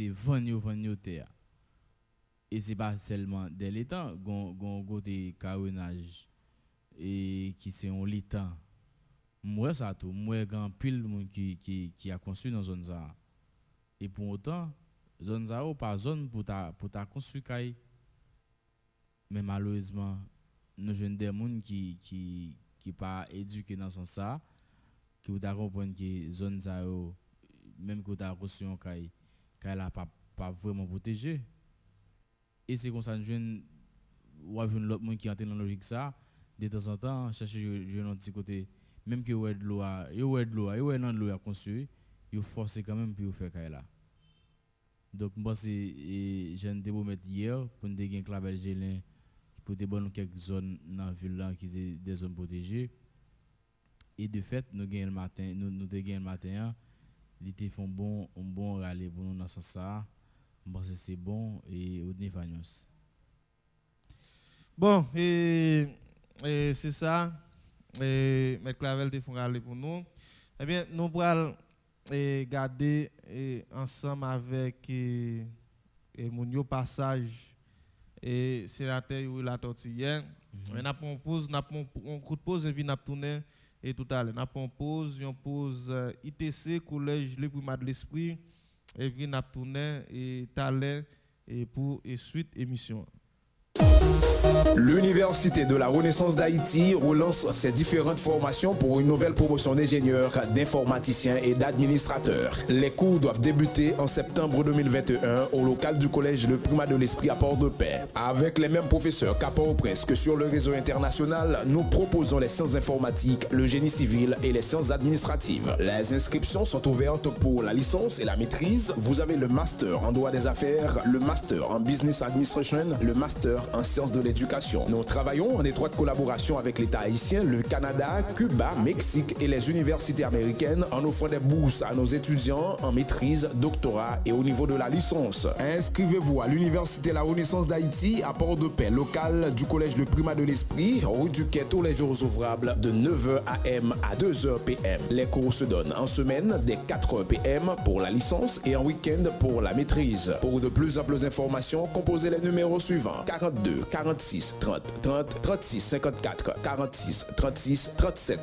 vanyo terre. Et c'est pas seulement dès les temps, gon côté caronnage et qui c'est on l'étang. Moi ça tout, moi grand pile monde qui a construit dans zone ça. Et pour autant, zone ça pas zone pour ta construire caille. Mais malheureusement, nous jeunes des monde qui pas éduqué dans ce sens ça, qui vous comprendre que zone ça même que ta construction caille la pas vraiment protégée. Et c'est comme ça nous jeunes ou l'autre monde qui entre dans logique ça de temps en temps chercher un petit côté même que ouais de l'eau dans l'eau à construire il forcer quand même pour faire caille là. Donc moi c'est jeune de mettre hier pour nous gagner Clavel Gélin pour des bonnes quelques zones dans la ville là qui sont des zones protégées. Et de fait nous gagnons le matin nous gagnons le matin ils te font un bon râler pour nous dans ce sens ça. C'est bon et au niveau bon et c'est ça et M. Clavel te font râler pour nous. Eh bien nous allons garder ensemble avec mon passage et sénateur la tortillère. On a une pause, un coup de pause et puis on a tourné et tout à l'heure. On a une pause ITC collège Le Primat de l'Esprit et puis on a tourné et talent et pour suite émission. L'Université de la Renaissance d'Haïti relance ses différentes formations pour une nouvelle promotion d'ingénieurs, d'informaticiens et d'administrateurs. Les cours doivent débuter en septembre 2021 au local du collège Le Primat de l'Esprit à Port-de-Paix. Avec les mêmes professeurs qu'à Port-au-Prince que sur le réseau international, nous proposons les sciences informatiques, le génie civil et les sciences administratives. Les inscriptions sont ouvertes pour la licence et la maîtrise. Vous avez le master en droit des affaires, le master en business administration, le master en sciences de l'éducation l'éducation. Nous travaillons en étroite collaboration avec l'État haïtien, le Canada, Cuba, Mexique et les universités américaines en offrant des bourses à nos étudiants en maîtrise, doctorat et au niveau de la licence. Inscrivez-vous à l'Université La Renaissance d'Haïti à Port-de-Paix, local du Collège Le Primat de l'Esprit, rue du Quai, tous les jours ouvrables de 9h AM à 2h PM. Les cours se donnent en semaine dès 4h PM pour la licence et en week-end pour la maîtrise. Pour de plus amples informations, composez les numéros suivants: 42 46 30 30 36 54 46 36 37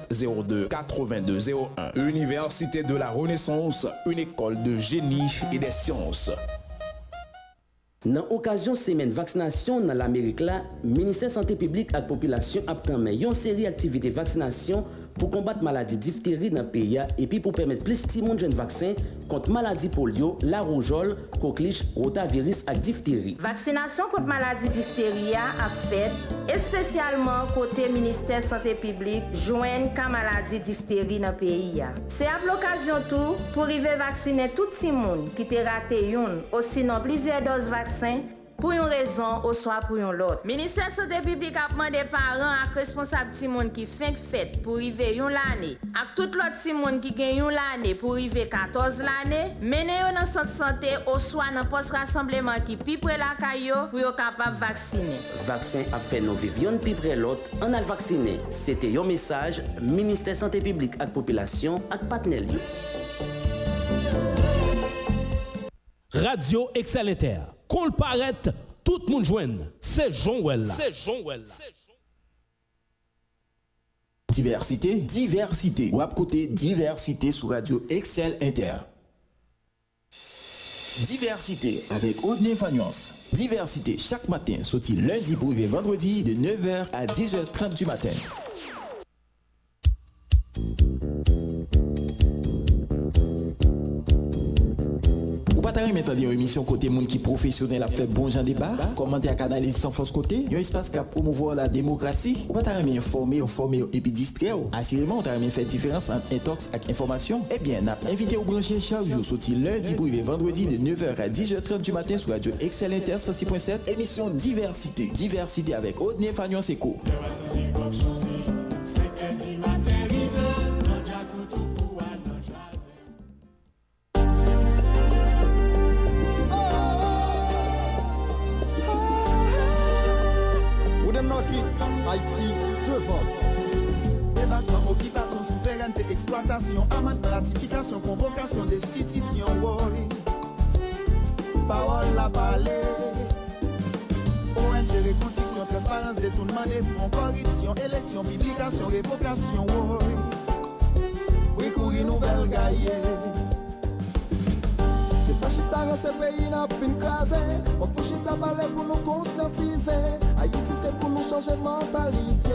02 82 01. Université de la Renaissance, une école de génie et des sciences. Dans l'occasion semaine vaccination dans l'Amérique là, ministère santé publique et population a pris une série d'activités vaccination pour combattre maladie diphtérie dans le pays et puis pour permettre plus de monde jeune vaccin contre maladie polio, la rougeole, coqueluche, rotavirus et diphtérie. Vaccination contre maladie diphtérie a fait spécialement côté ministère santé publique joindre qu'à maladie diphtérie dans le pays. C'est à l'occasion tout pour arriver vacciner tout le monde qui t'a raté une ou sinon plusieurs doses vaccin pour une raison ou soit pour une autre. Ministère santé publique a demandé aux parents et responsables de monde qui fait fête pour arriver une l'année. Et tout l'autre monde qui gagne une l'année pour arriver 14 l'année, mener dans centre santé ou soit dans poste rassemblement qui pi près la caillou pour être capable de vacciner. Vaccin a fait nos vivions pi près l'autre, on a vacciné. C'était un message ministère santé publique et population et partenaires. Radio Excellenter. Qu'on le paraît, tout le monde joigne. C'est Jean-Well. C'est Jean-Well. Diversité, diversité. Ou à côté diversité sur Radio Excel Inter. Diversité avec Audney Fagnuance. Diversité chaque matin, sorti lundi pour arriver vendredi de 9h à 10h30 du matin. Ou pas t'arrêter maintenant une émission côté monde qui professionnel a fait bon genre débat, commenter à canaliser sans force côté, un espace qui a promouvoir la démocratie. Ou pas t'arrêter informer et puis distraire. Assurément, on t'arrêter faire différence entre intox et information. Eh bien, n'a invité au brancher chaque jour sorti lundi pour arriver vendredi de 9h à 10h30 du matin sur Radio Excel Inter 106.7, émission Diversité. Diversité avec Audney Fagnuance Eco. Haïti devant. Débattement, occupation, souveraineté, exploitation, amende, ratification, convocation, destitution, oui. Parole la parler. ONG, reconstruction, transparence, détournement des fonds, corruption, élection, publication, révocation, oui. Oui, courir nouvelle gaillée. C'est pas chita dans ce pays n'a fin crasé. Faut pour chita parler pour nous conscientiser. Haïti c'est pour nous changer mentalité.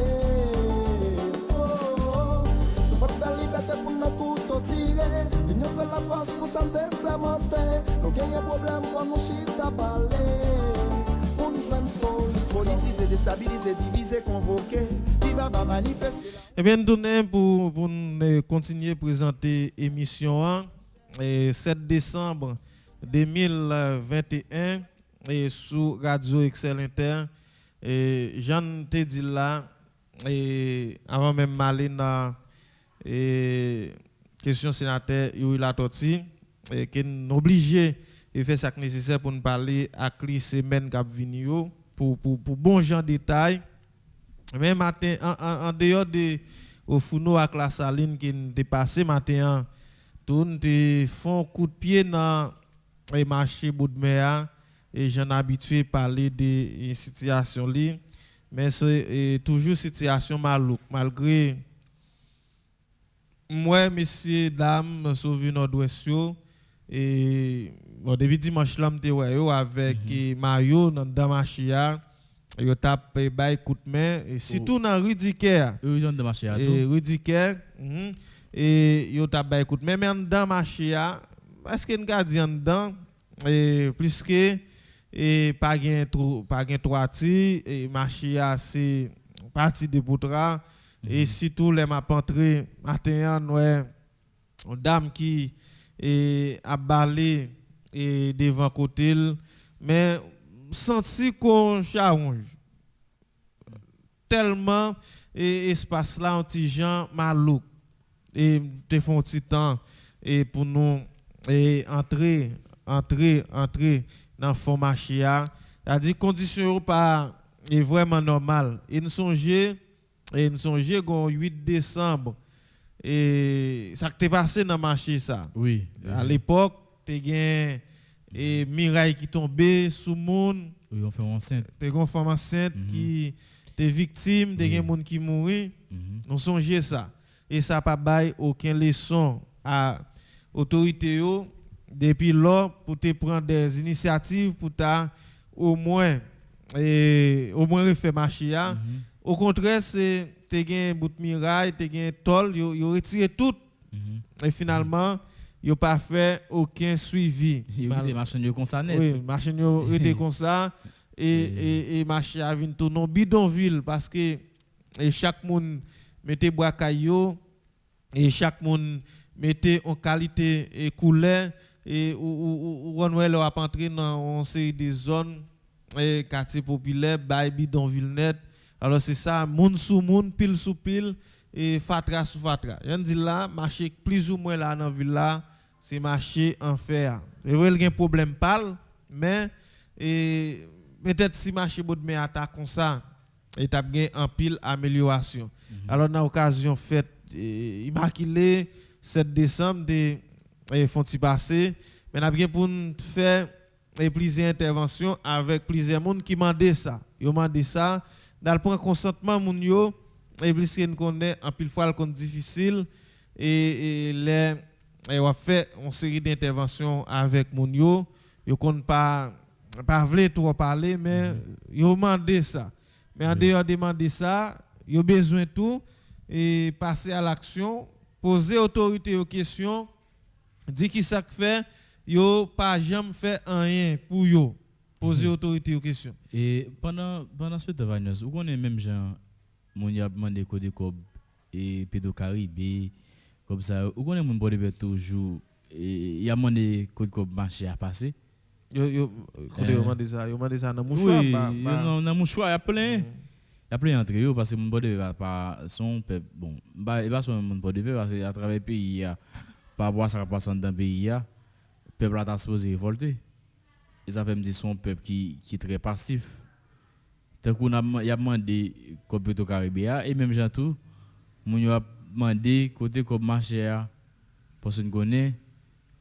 Nous pas de liberté pour nous couteaux tirer. L'union fait la force pour santé s'inventer. Nous gagnons problème pour nous chita parler. Pour nous joindre solide. Politiser, déstabiliser, diviser, convoquer. Qui va pas manifester. Eh bien, nous pour continuer à présenter l'émission. 7 décembre 2021 et sous Radio Excel Inter. Jean te dit là, avant même d'aller dans question sénateur Yuri Toti, qui est obligé de faire ce nécessaire pour nous parler à la semaine qui vient pour bon genre de détails. Mais matin, en dehors de au Founo avec la saline qui est passé matin, tout te font coup de pied dans les marchés Boudmea et j'en habitué à parler de situation là, mais c'est toujours situation malouque malgré moi messieurs dames sauvé nord-ouest et bon depuis dimanche là m'te avec Mario dans marché yo tape bay coup de main et surtout dans Rudiker et Rudiker et yo t'a ba écoute même dans marché est-ce que une gardien dedans et plus que et pas gain trois ti et marché c'est parti de Poutra et surtout les m'a entré matin ouais une dame qui a balé et devant côté mais senti qu'on charge tellement espace là, un petit gens malouk. Et te font un petit temps et pour nous entrer dans le fond marché. C'est-à-dire conditions pas est vraiment normal. Et nous songeons le 8 décembre et ça qui t'est passé dans le marché ça. Oui. À l'époque, tu as et Mireille qui tombait sous monde. Oui, on fait enceinte. Tu as une femme enceinte qui est victime, tu as des gens qui mourent. Nous songeons ça. Et ça n'a pas bail aucune leçon à l'autorité depuis là pour te prendre des initiatives pour au moins refaire marcher. Au contraire, c'est tu as un bout de miraille, tu as un tol, ils ont retiré tout. Et finalement, ils n'ont pas fait aucun suivi. Ils ont des machines comme ça net. Oui, les machines étaient comme ça. Et machine a vu tout non bidonville parce que chaque monde mettait bois caillou et chaque monde mettait en qualité et couleur et on a entré dans une série de zones et quartier populaire bail bidonville net. Alors c'est ça, monde sous monde, pile sous pile et fatra sous fatra. Je dis là, marché plus ou moins là dans ville là, c'est marché en fer. Et vrai il y a un problème parle, mais peut-être si marché bon mais attaque comme ça, et t'as bien en pile amélioration. Alors dans l'occasion faite immaculée 7 décembre des font passer, mais n'a bien pour faire plusieurs interventions avec plusieurs monde qui demandent ça. Ils demandent ça dans le point consentement moun yo et plus qu'on connaît en pile fois le difficile et les on fait une série d'interventions avec moun yo compte pas vle trop parler mais yo demandé ça mais en dehors demander ça yo besoin tout et passer à l'action poser autorité aux questions dit qui ça fait yo pas jamais fait rien pour yo poser autorité aux questions. Et pendant ce travail, vous connaissez même gens, mon y a demandé code cob et pédocaribe comme ça. Vous connaissez mon body toujours il y a demandé code cob marché à passer. Yo demandé ça dans mouchoir. Oui, dans mouchoir il y a plein. Il y a plein entre eux parce que mon body va pas son bon, il va son mon body parce que à travers le pays par rapport à ça qui passe dans le pays peuple a supposé révolter. Et ça fait me dire son peuple qui est très passif. Tant qu'on a demandé comme Petro Caribéa et même gens tout, mon a demandé côté comme marché parce qu'on connaît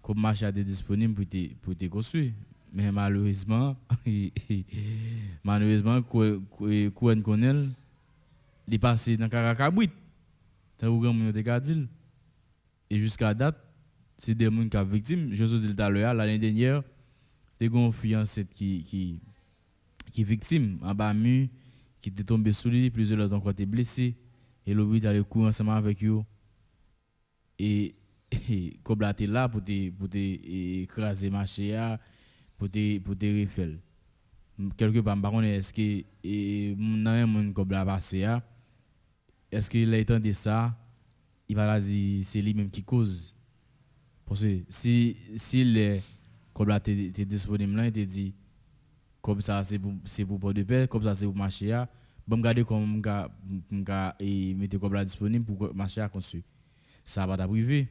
comme marché est disponible pour te construire. Mais malheureusement qu'on connaît il passé dans Caracabouit. Tant qu'on mon te dit et jusqu'à date c'est des gens qui sont victimes. Je vous dis tout à l'heure l'année dernière des gon fiancé qui victime en bas mur qui était tombé sous lui plusieurs autres ont été blessés et l'hôpital a le coup ensemble avec eux et comme là t'es là pour te écraser marché pour te refaire quelque part par contre est-ce que dans un monde comme là passé est-ce qu'il a entendu ça il va dire c'est lui même qui cause parce que si les comme là tu es disponible là il te dit comme ça c'est pour pas de paix comme ça c'est pour marché bon regarder comme et mettre comme là disponible pour marché à construire ça va t'arriver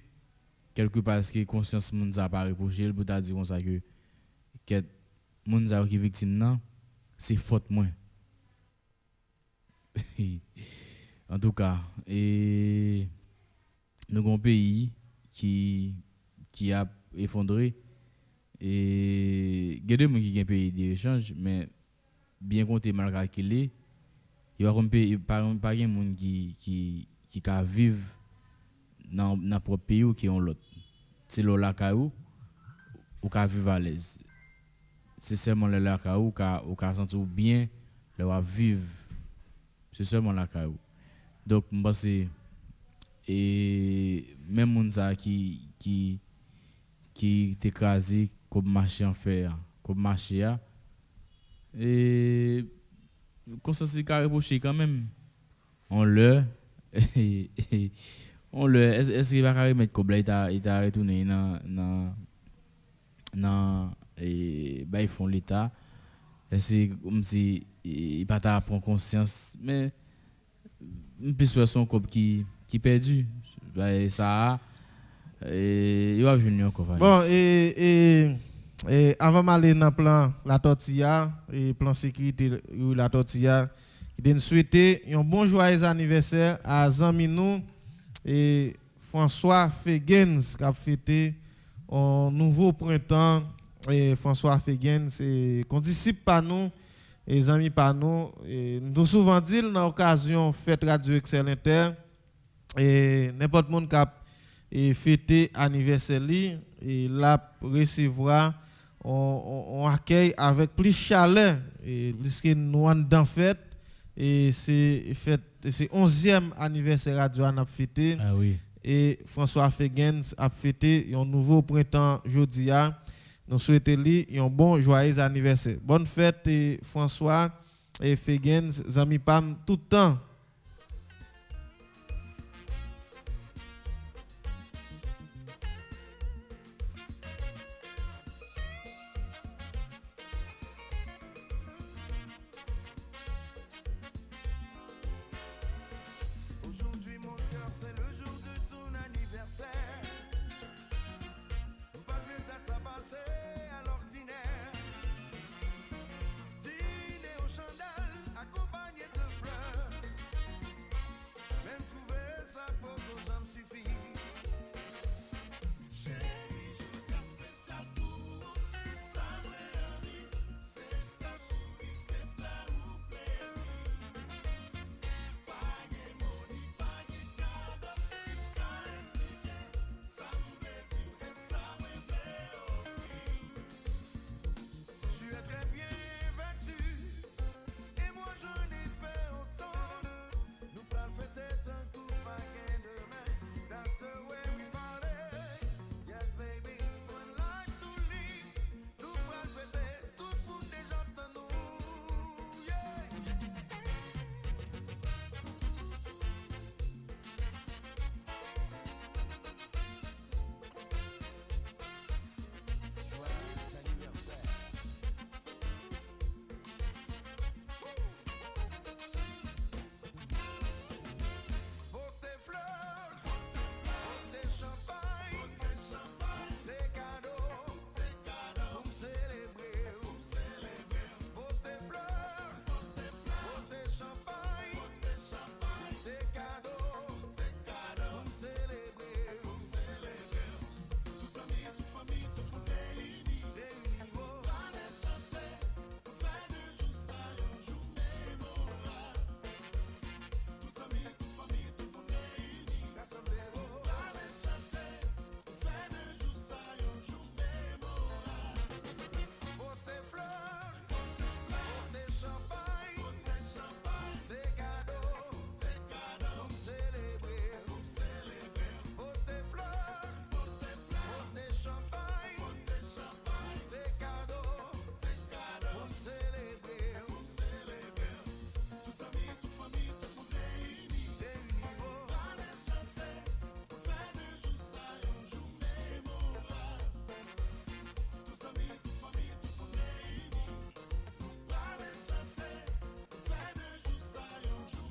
quelque part parce que conscience monde ça pas reprocher pour t'a dire comme ça que monde ça qui victime là c'est faute moins en tout cas et nous avons un pays qui a effondré. Et il y a des gens qui ont un pays d'échange, mais bien compté, mal calculé, il y a pas de gens qui vivent dans notre propre pays ou qui ont l'autre. C'est la caillou ou qui vivent à l'aise. C'est seulement la caillou ou qui sentir bien, leur vivre. C'est seulement la caillou. Donc, je pense et même les gens qui t'écrasent comme marché en fer, comme marché et comme ça c'est carré reproché quand même on le est-ce qu'il va carré mettre comme là il t'a retourné dans et bah ils font l'état est-ce comme si il pas ta prendre conscience mais plus son couple qui perdu. Ben, ça il va venir encore. Bon, et avant d'aller dans le plan la tortilla et plan sécurité la tortilla, qui souhaiter un bon joyeux anniversaire à Zaminou et François Fegens qui a fêté un nouveau printemps. Et François Fegens c'est condisciple par nous et amis par nous. Et nous souvent dit dans l'occasion fête Radio Excel Inter et n'importe monde qui a fêté anniversaire li et là recevra on accueille avec plus chaleur et puisque nous en dans fête et c'est 11e anniversaire radio a fêté. Ah oui. Et François Fegens a fêté un nouveau printemps jodia. Nous souhaitons lui un bon joyeux anniversaire. Bonne fête et François et Fegens, amis pam tout le temps. Aujourd'hui mon cœur c'est le jour de ton anniversaire. Pas de date ça passer à l'ordinaire. Dîner au chandelle accompagné de fleurs. Même trouver ça pour nos âmes suffit. Chérie, je t'ai spécial pour ça envie. C'est ta souris, c'est ta ou plaisir. Tu es très bien vêtu et moi je n'ai fait autant. Nous parlons peut-être un coup paquet demain. That's the way we party. Yes baby, it's one life to live. Nous parlons peut-être tout pour déjà de nous. Yeah. Joyeux anniversaire. Pour tes fleurs, pour tes champagnes, tes cadeaux, pour me célébrer, pour tes fleurs, pour tes champagnes, tes cadeaux, pour me célébrer, toute famille, tout le monde réuni, pour aller chanter, pour faire de jour ça un jour mémorable. Toute famille, tout le monde réuni, rassemblés, pour aller chanter, pour faire de jour ça un jour mémorable. Pour tes fleurs, pour tes champagnes, tes cadeaux, pour me célébrer, pour tes fleurs, pour tes champagnes, tes cadeaux, pour me célébrer, toute famille, tout le monde réuni, pour aller chanter, pour faire de jour ça un jour mémorable. Toute famille, tout le monde réuni, pour aller chanter, pour faire de jour ça un jour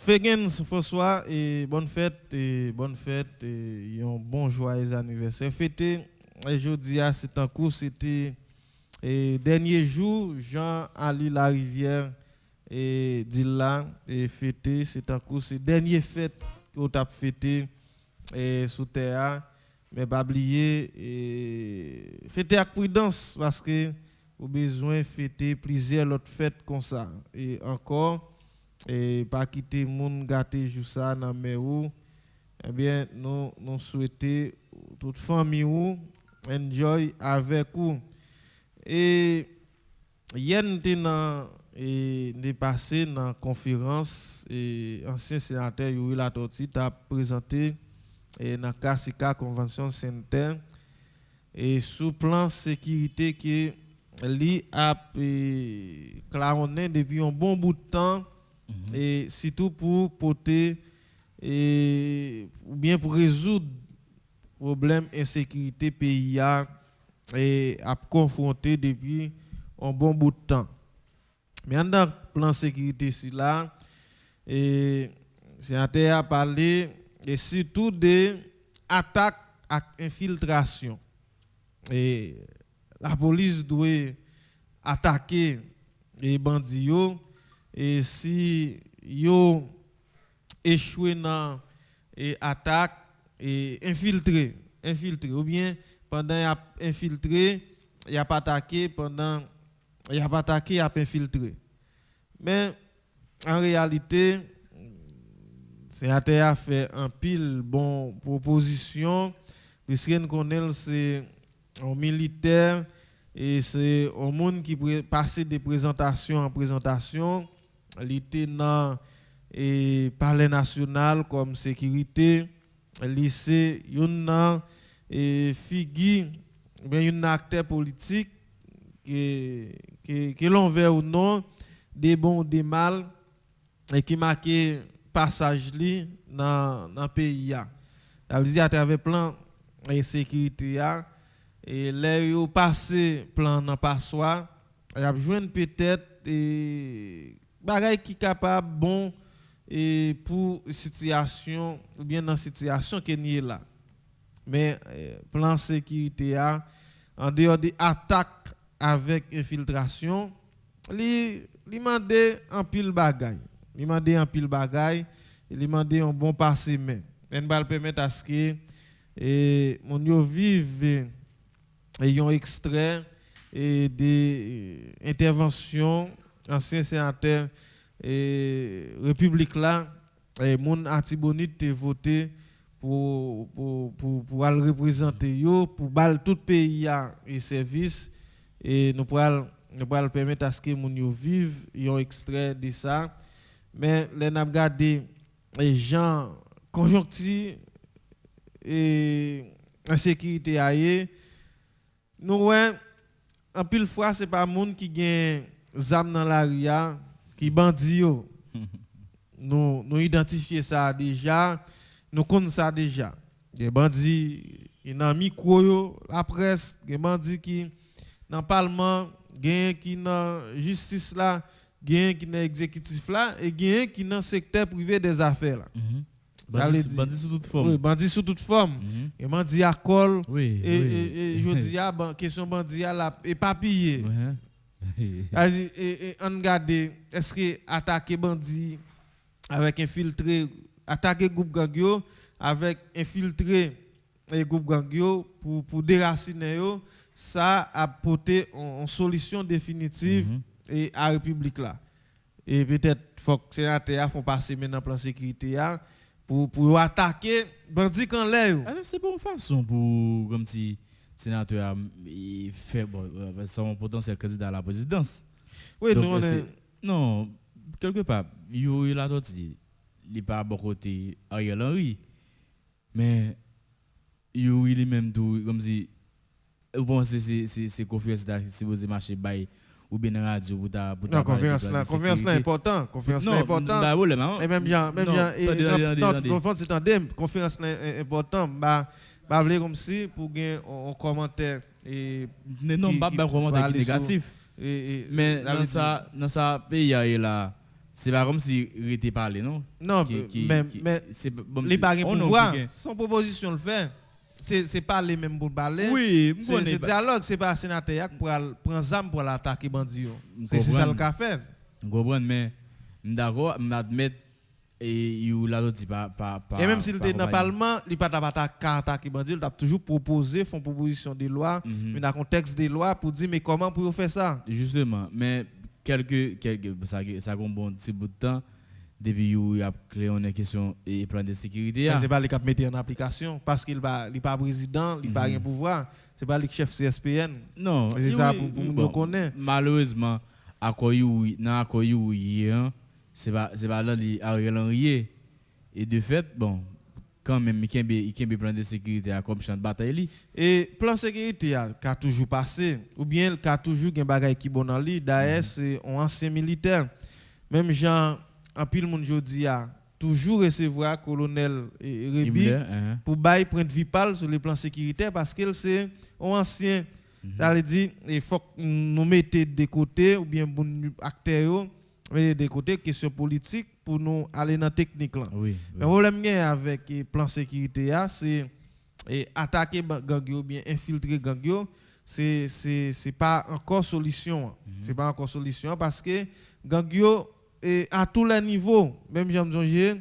Fegens François et bonne fête et un bon joyeux anniversaire. Fêté aujourd'hui c'est en cours, c'était dernier jour Jean Ali Larivière et dit là et fêter c'est un coup c'est dernier fête qu'on t'a fêté et sous terre mais pas oublier et fêter avec prudence parce que au besoin fêter plusieurs autres fêtes comme ça et encore et pas quitter moun gâter jou ça dans mais ou eh bien nous souhaiter toute famille ou enjoy avec vous et hier nous et dépassé dans la conférence et ancien sénateur Yuri Latorti a présenté dans Kassika Convention Center et sous plan sécurité qui li a claronné depuis un bon bout de temps et surtout pour porter et ou bien pour résoudre problème insécurité pays et a confronté depuis un bon bout de temps. Mais dans le plan sécurité ici là, et sénateur a parlé et surtout des attaques à infiltration. Et la police doit attaquer les bandits et si yo échoué dans attaque et infiltré ou bien pendant y a infiltré, il a pas attaqué pendant il a pas attaqué, il a infiltré. Mais en réalité, sénateur a fait un pile bon proposition, puisque nous connaissons c'est un militaire et c'est un monde qui passe de présentation en présentation, il était dans le palais national comme sécurité, lycée, il y a une figure, un acteur politique que l'on veut ou non, des bons ou des mal, et qui marque passage dans le pays. C'est-à-dire à travers plan de sécurité, et là, ils ont passé plan dans passoire, ils ont besoin peut-être des bagages qui sont capables bon et pour situation, ou bien dans la situation qui est là. Mais plan sécurité, en dehors des attaques avec infiltration, il demande un pile bagaille. Il demande un pile bagaille, il demande un bon passé mais va permettre à ce que mon yo vive et un extrait et des interventions ancien sénateur et république là et mon Atibonite voté pour aller représenter yo pour bal tout pays et service et nous pourrons permettre à ce que moun yo vive un extrait de ça mais les n'a regardé les gens conjonctifs et insécurité ailleurs nous ouais en pile fois c'est pas moun qui gagne zam dans la ria qui bandit yo nous identifier ça déjà nous connaissons ça déjà des bandits dans micro yo la presse des bandits qui dans le parlement gagne qui dans justice là gagne qui dans exécutif là et gagne qui dans secteur privé des affaires là. Bandit sous toute forme. Oui, bandit sous toute forme. Et bandit à col. Oui, et je dis question bandit à la éparpillé. Et on regarde est-ce que attaquer bandit avec infiltré attaquer groupe gang yo avec infiltré et groupe gang yo pour déraciner yo ça a apporté une solution définitive et à la République là. Et peut-être faut que les sénateurs font passer maintenant plan sécurité pour attaquer bandits quand l'air. C'est pas une façon pour comme si sénateur fait son potentiel candidat à la présidence. Oui, donc, non, quelque part, il a tout dit, il n'est pas à bon côté Ariel Henry, mais il est même tout comme si vous pensez c'est confiance si vous marchez bail ou bien radio pour ta non confiance là important et même bien conférence c'est tandem confiance là important bah comme si pour gagner un commentaire et non pas commentaire négatif mais dans ça pays là c'est pas comme si il était parlé non mais c'est les barres pouvoir son proposition le fait c'est pas les mêmes pour parler. Oui, c'est dialogue, c'est pas sénateur pour prendre zam pour l'attaquer bandit. C'est ça le qu'a fait. Vous comprenez mais D'accord, m'admettre et il là dit pas et même s'il était dans le parlement, il pas attaquer bandit, il a toujours proposé font proposition de loi, mais dans contexte des lois pour dire mais comment pour faire ça? Justement, mais quelques ça a un bon petit bout de temps depuis il a créé une question et plan de sécurité. C'est pas lui qui a mis en application parce qu'il pas président, il pas rien pouvoir. C'est pas le chef CSPN. Non, c'est ça pour nous connaître. Malheureusement, à quoi c'est pas là Ariel Henry et de fait bon quand même il y a plan de sécurité comme champ de bataille et plan de sécurité a toujours passé ou bien il a toujours un bagage qui bon dans lui d'ailleurs c'est un ancien militaire même Jean en pile monde jodi a toujours recevoir colonel Rebi pour bail prendre vipal sur le plan sécuritaire parce qu'il c'est un ancien ça veut dire il faut nous mettre de côté ou bien bon acteurs de côté question politique pour nous aller dans la technique là. Oui. Le problème avec le plan sécurité c'est attaquer gang ou bien infiltrer gang c'est pas encore solution. C'est pas encore solution parce que gang à tous les niveaux, même Jean Jonge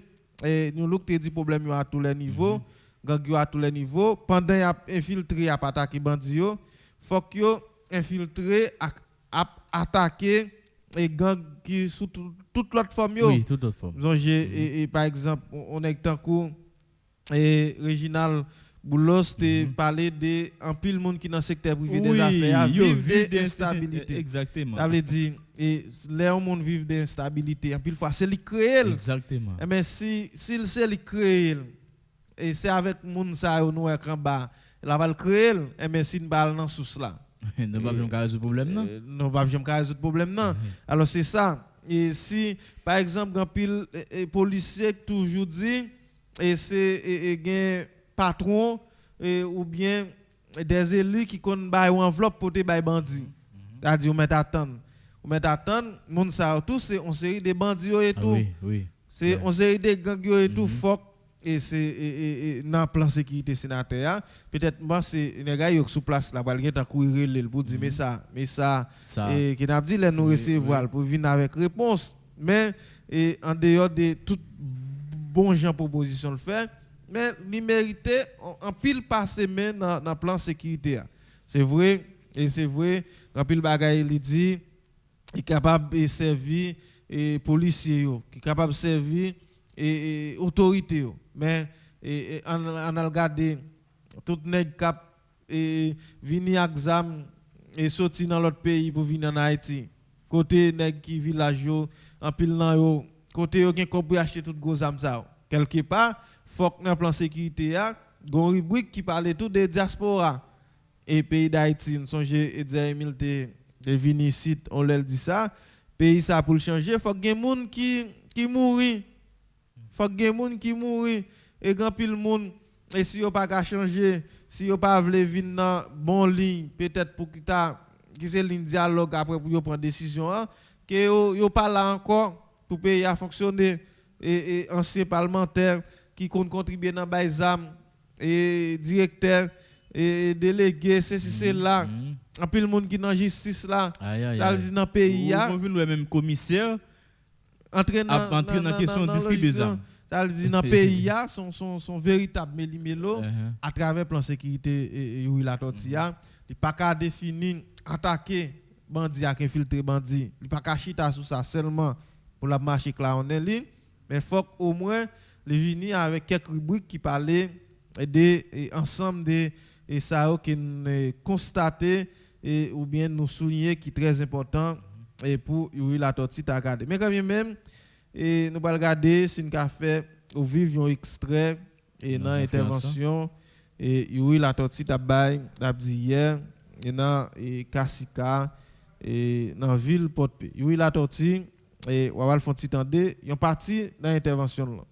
nous look te dit problème à tous les niveaux, gang à tous les niveaux pendant y a infiltré à attaquer bandi faut que infiltrer attaquer et gang qui sous toute l'autre forme oui toute autre forme et par exemple on est tant coup et Réginal Boulos te parlé de en pile monde qui dans secteur privé des affaires vivent d'instabilité exactement ça veut dire et les monde vivent d'instabilité en pile fois c'est lui créer exactement mais si c'est lui créer et c'est avec monde ça nous est en bas la va le créer mais si une balle dans sous là nous pas jamais résoudre problème non non pas jamais résoudre problème non alors c'est ça et si par exemple un pile policier toujours dit et c'est un patron ou bien des élus qui connaissent une enveloppe pour des bandits c'est-à-dire on met attendre monde ça tout c'est on série des bandits et tout oui c'est on série des gangs et tout fuck et c'est dans le plan sécurité sénateur peut-être moi c'est les gars qui sous place là pour gen courir pour dire mais ça et qui n'a dit les nous recevoir pour venir avec réponse mais en dehors de tout bon gens proposition le faire mais il méritait en pile passer même dans le plan sécurité c'est vrai en pile bagaille il dit il est capable de servir et policiers qui est capable de servir et autorité mais on a regardé tout nèg cap et venir exam et sorti dans l'autre pays pour venir en Haïti côté nèg qui village en pile nan yo côté yo gen pour acheter tout gros âme ça quelque part faut que dans plan sécurité a gon rubrique qui parle tout de diaspora et pays d'Haïti nous songe Emile de venir ici on leur dit ça pays ça pour changer faut gen moun qui mourir faut gen moun qui mourir et grand pile moun et si yo pas changer si yo pas vle venir dans bon ligne peut-être pour qui c'est ligne dialogue après pour yo prendre décision que yo pas là encore pour pays à fonctionner et ancien parlementaire qui compte contribuer dans baizam et directeur et délégué c'est là en pile monde qui dans justice là ça dit dans pays a on vient même commissaire entrer dans question distribuer ça ça dit dans pays a son véritable méli-mélo à travers plan sécurité et où il a tortilla il pas qu'à définir attaquer bandit à infiltrer bandit il pas qu'à chita sur ça seulement pour la marcher là on est ligne mais faut au moins les venir avec quelques rubriques qui parlaient de ensemble de et ça que nous constater et ou bien nous souligner qui est très important et pour la tortue à regarder mais quand même et nous va regarder si nous fait au vivre un extrait et dans intervention et la tortue à bail hier et dans Kassika et dans ville Porte-Paix la tortue et on va le faire petit temps de une partie dans l'intervention là.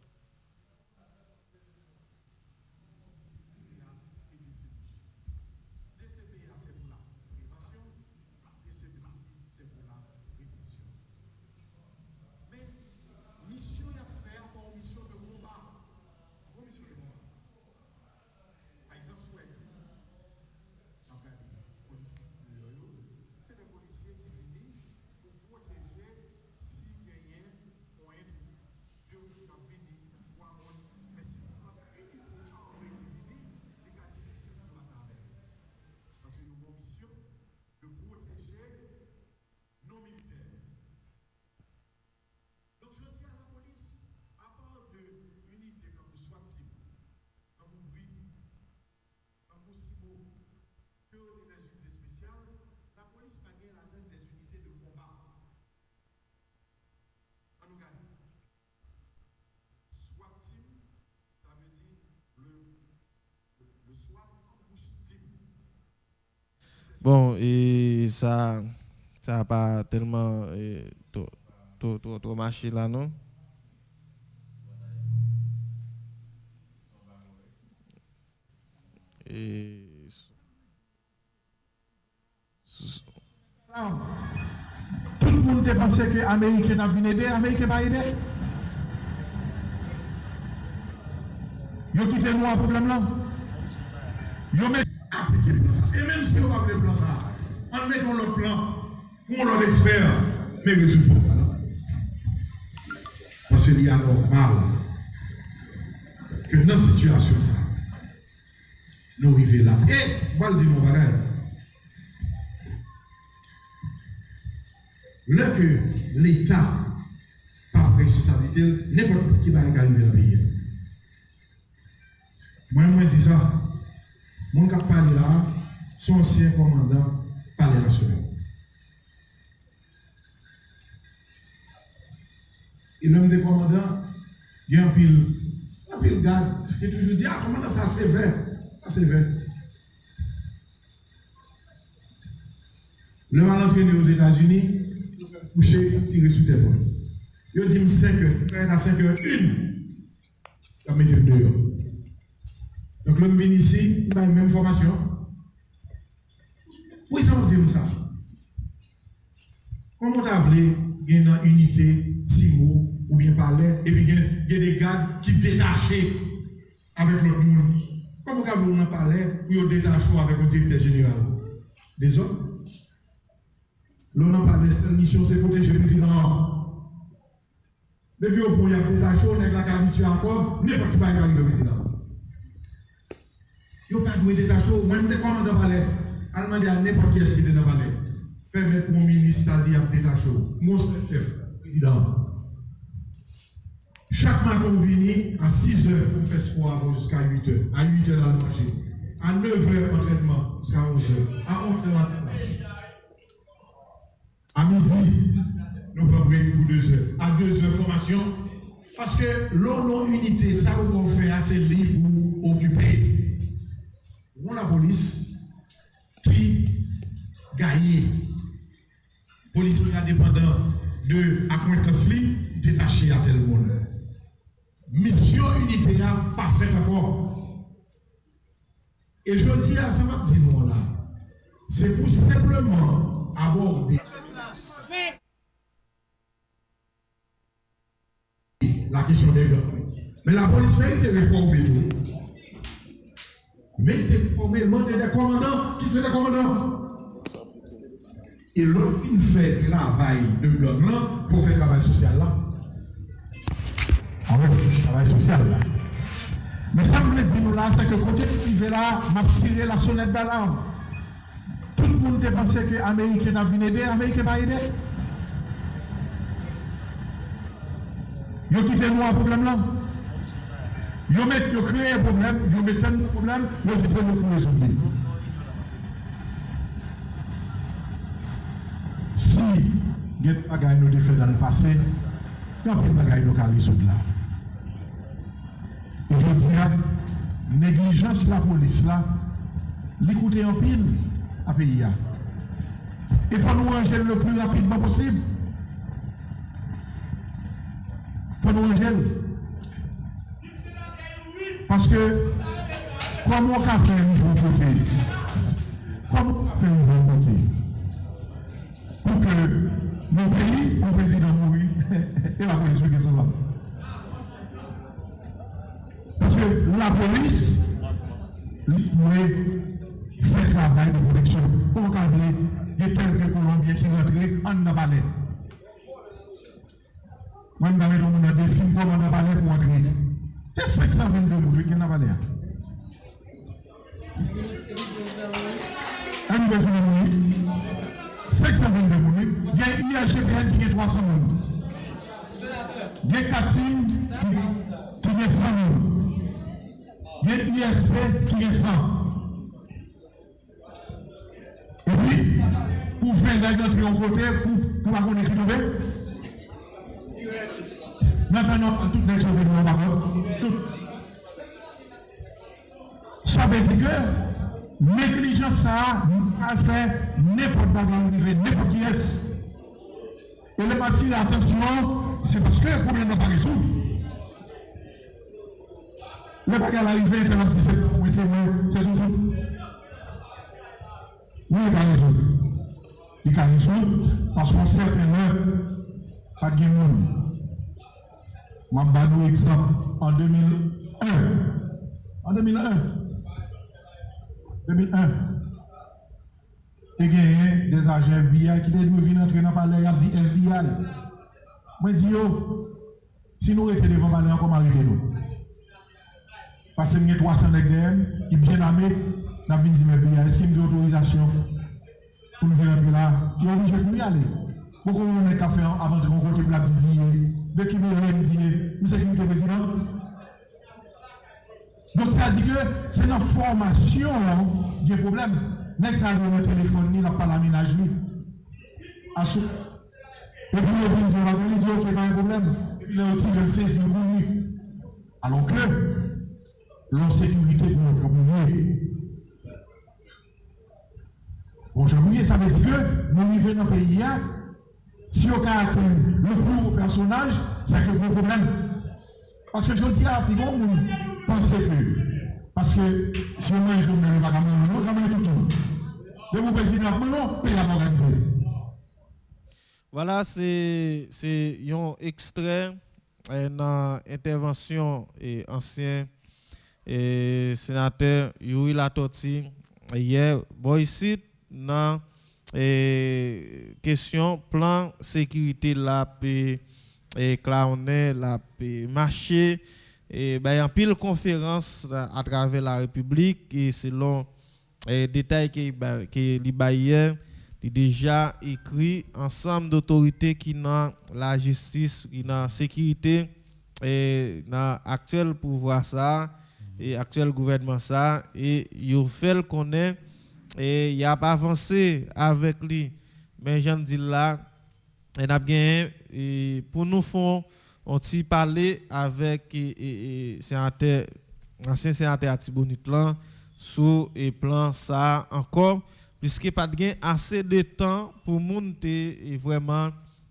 Bon, et ça n'a pas tellement trop marché là, non? Et tout le monde pensait que l'Américain a venu aider, l'Américain va aider. Ils ont quitté nous un problème là. Et même si on va le plan ça, en mettant le plan pour l'autre expert, mais résultat. Parce qu'il y a normal que dans cette situation, ça, nous arrivons là. Et, moi, je dis mon bagage. Là que l'État, par responsabilité, n'importe qui va arriver dans le pays. Moi, je dis ça. Mon cap parlé là, son ancien commandant palais national. Et l'homme des commandants, il y a un pile garde qui toujours dit, ah, commandant, ça c'est vrai. Ça c'est vrai. Le mal entraîné aux États-Unis, couché, tiré sous tes bras. Il dit 5h, à 5h01, il a mis dehors. Donc l'homme vient ici, il a la même formation. Oui, ça veut dire ça. Comment on a appelé une unité, 6 mots, ou bien parler, et puis il y a des gardes qui détachent avec l'autre monde. Comment on a parlé, ou détachent avec le directeur général des hommes. L'on a parlé, la seule mission, c'est protéger le président. Depuis au point, il y a des détachés, on est là, habitué encore, n'importe qui va arriver au président. Il n'y a pas de détaché, même des commandants palais, à demander à n'importe qui est-ce qui est dans le palais. Permettre mon ministre à dire détaché, mon chef, président. Chaque matin, on vient à 6h, on fait sport jusqu'à 8h. À 8h, dans le marché. À 9h, entraînement jusqu'à 11h. À 11h, la classe. À midi, nous prenons break pour 2h. À 2h, formation. Parce que l'on unité, ça, on fait assez libre pour occuper. On a la police qui gagne. Police qui est indépendant de acquaintance détaché à tel monde. Mission unitaire pas faite encore. Et je dis à ça m'a dit non là. C'est pour simplement aborder la question des gars. Mais la police fait une réforme. Mais il était formellement des commandants. Qui sont les commandants? Et l'autre, il fait travail de gang pour faire travail social là. Ah oui, travail social là. Mais ça, vous dire là, c'est que côté privé là, m'a tiré la sonnette d'alarme. Tout le monde pensait que les Américains ont venu aider, les Américains va aider. Ils ont quitté nous un problème là. Ils ont créé un problème, ils ont mis un problème, ils ont dit que nous pouvons résoudre. Si il y a des bagages nous fait dans le passé, il y a des bagages nous pouvons résoudre là. Et je dis, négligence de la police là, l'écouter en pile à pays. Il faut nous ranger le plus rapidement possible. Il faut nous ranger. Parce que, comment on a fait un nouveau côté? Comment on a fait un nouveau côté? Pour que nos pays, le président mourit, et la police qui sont là. Parce que la police, oui, fait travail de protection. Pour regarder, il y a quelques Colombiens qui rentrent en Navalais. Moi, je vais vous donner des films pour en Navalais pour entrer. C'est 522 loups qui n'ont pas l'air. Un nouveau phénomène, 522 loups. Il y a une IHGPN qui est 300 loups. Il y a 4 teams qui est 100 loups. Il y a une ISP qui est 100. 20 gars d'entrer en côté pour pas qu'on ait trouvé. Maintenant, tout les choses de nous, ça veut dire que négligence ça a fait n'importe quoi, n'importe qui est. Et le bâti, attention, c'est parce que le problème n'est pas résolu. Le bagage arrivé, c'est un petit peu, c'est tout. Oui, il va résoudre. Il va résoudre parce qu'on sait que pas de monde. Je vais vous donner un exemple. En 2001, il y a des agents FBI qui devaient venir entrer dans le palais, il a dit FBI. Moi, je dis, si nous étions devant le palais, comment arrêter-nous? Parce qu'il y a 300 nègres qui sont bien armés, nous avons dit, mais est-ce qu'il y a une autorisation pour nous venir là? Il est obligé de nous y aller. Pourquoi on a un café avant de rencontrer la visite? Dès qu'il nous dit, nous sommes le président. Donc, ça dit que c'est la formation qui est le problème. N'est-ce pas le téléphone, ni la pas l'aménage, ni. Et puis, il dit, ok, pas un problème. Et puis, il dit, c'est une alors que, l'insécurité pour notre communauté. Bon, j'avoue, ça veut dire que nous vivons dans le pays, si on a atteint le plus haut personnage, c'est un gros problème. Parce que je dis à tout le monde, pensez que, parce que si on mange, on ne va pas manger tout le monde. De vous président, non, pays à organiser. Voilà, c'est un extrait dans l'intervention ancien sénateur Yuri Latortue hier. Bon, ici, dans question plan sécurité la paix et claonner la paix marché et en pile conférence à travers la République et selon détails que hier il déjà écrit ensemble d'autorités qui dans la justice qui dans la sécurité et dans actuel pouvoir ça et actuel gouvernement ça et il fait connaître et il a pas avancé avec lui mais j'en dis là il a bien pour nous font on t'y parler avec ancien sénateur Atibonite là sur et plan ça encore puisque pas de assez de temps pour monter et vraiment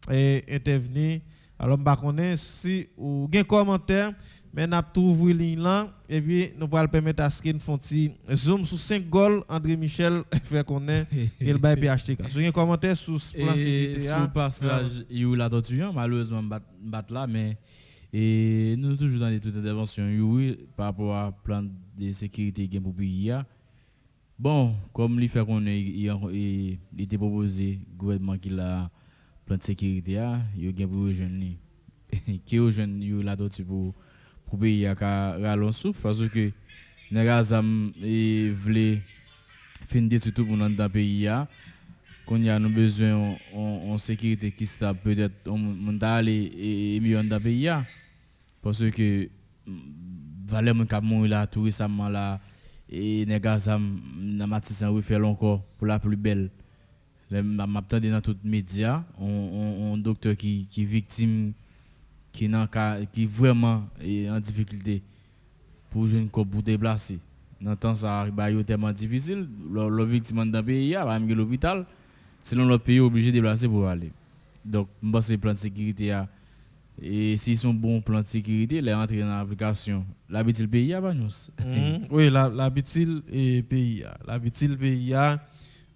intervenir alors on connaît si ou gain commentaire mais n'a trouvé ligne là et puis nous pourrons permettre à ce qu'il font zoom sur 5 goals André Michel fait connaître il bail PHTK sur un commentaire sur plan sécurité sur passage il la tortue malheureusement bat là mais et nous toujours dans toute intervention par rapport à plan de sécurité gain pour pays. Bon, comme il fait qu'on il était proposé gouvernement qui a plan de sécurité il y a pour jeunes qui aux jeunes il la tortue pour pays à ralon souffle parce que Negazam voulait finir surtout pour dans pays qu'on y a nous besoin en sécurité qui stable peut-être on d'aller et mieux dans pays parce que valeur mon cap mon là tout récemment là et Negazam na Matissan refait encore pour la plus belle m'attendait dans tous les médias on docteur qui victime qui vraiment est en difficulté pour jeune corps pour déplacer dans temps ça arrive tellement difficile le victime dans pays a même l'hôpital selon le pays obligé de déplacer pour aller donc moi c'est plan de sécurité et s'ils sont bons plans de sécurité les entrer dans l'application l'habitude pays a oui l'habitude et pays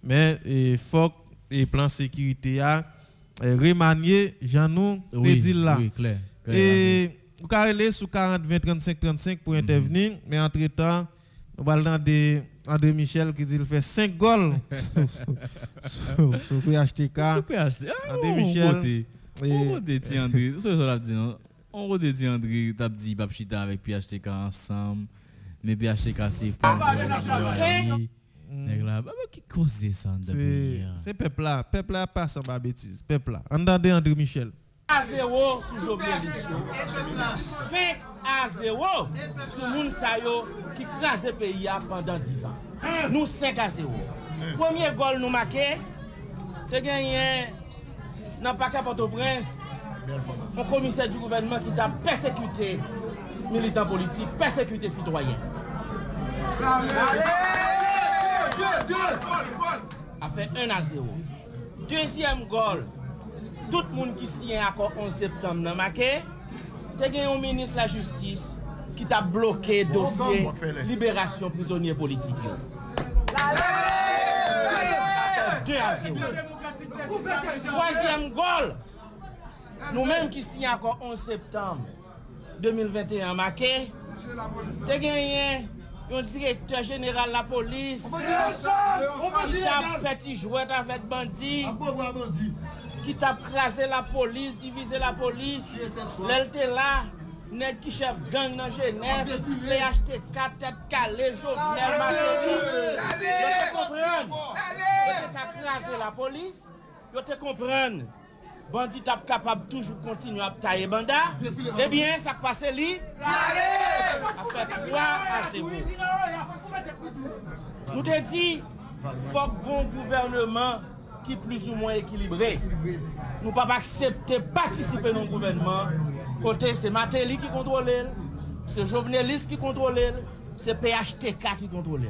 mais faut et plan de sécurité remanier Jean-nous dit là oui clair. Et vous pouvez aller sur 40 20 35 35 pour intervenir, mais entre-temps, nous allons demander à André Michel qui dit qu'il fait 5 goals sur PHTK. André Michel. On redétient André. On redétient André, tu as dit Babchita avec PHTK ensemble, mais PHTK c'est pas. Qui cause ça dans pays? C'est peuple là pas sans bêtise, peuple là. Entendez André Michel. 5-0 toujours bien édition. 5-0 sur moun sa yo qui crase le pays pendant 10 ans. Nous 5-0. Premier goal nous marqué te gagné dans pas qu'à Port-au-Prince, un commissaire du gouvernement qui t'a persécuté militants politiques, persécuté citoyens. A fait 1-0. Deuxième goal, tout le monde qui signe accord 11 septembre dans Maké, te gagné un ministre de la Justice qui t'a bloqué dossier libération prisonniers politiques. 2-0. Troisième goal, nous-mêmes qui signons encore 11 septembre 2021 marqué, te gagné un directeur général de la police qui t'a petit jouet avec bandit, qui t'a crasé la police, divisé la police, l'elle là. Net qui chef gang dans Genève, PHTK, tête calée, Jovenel, Marcelli. Vous te comprenez? Vous te crasé la police, vous te comprenez? Bandit est capable de toujours continuer à tailler banda. Eh bien, ça passe li. A fait 3-0. Nous te dit, il faut un bon gouvernement qui est plus ou moins équilibré. Nous ne pouvons pas accepter de participer dans le gouvernement. Côté, c'est Matéli qui contrôle, c'est Joveneliste qui contrôle, c'est PHTK qui contrôle,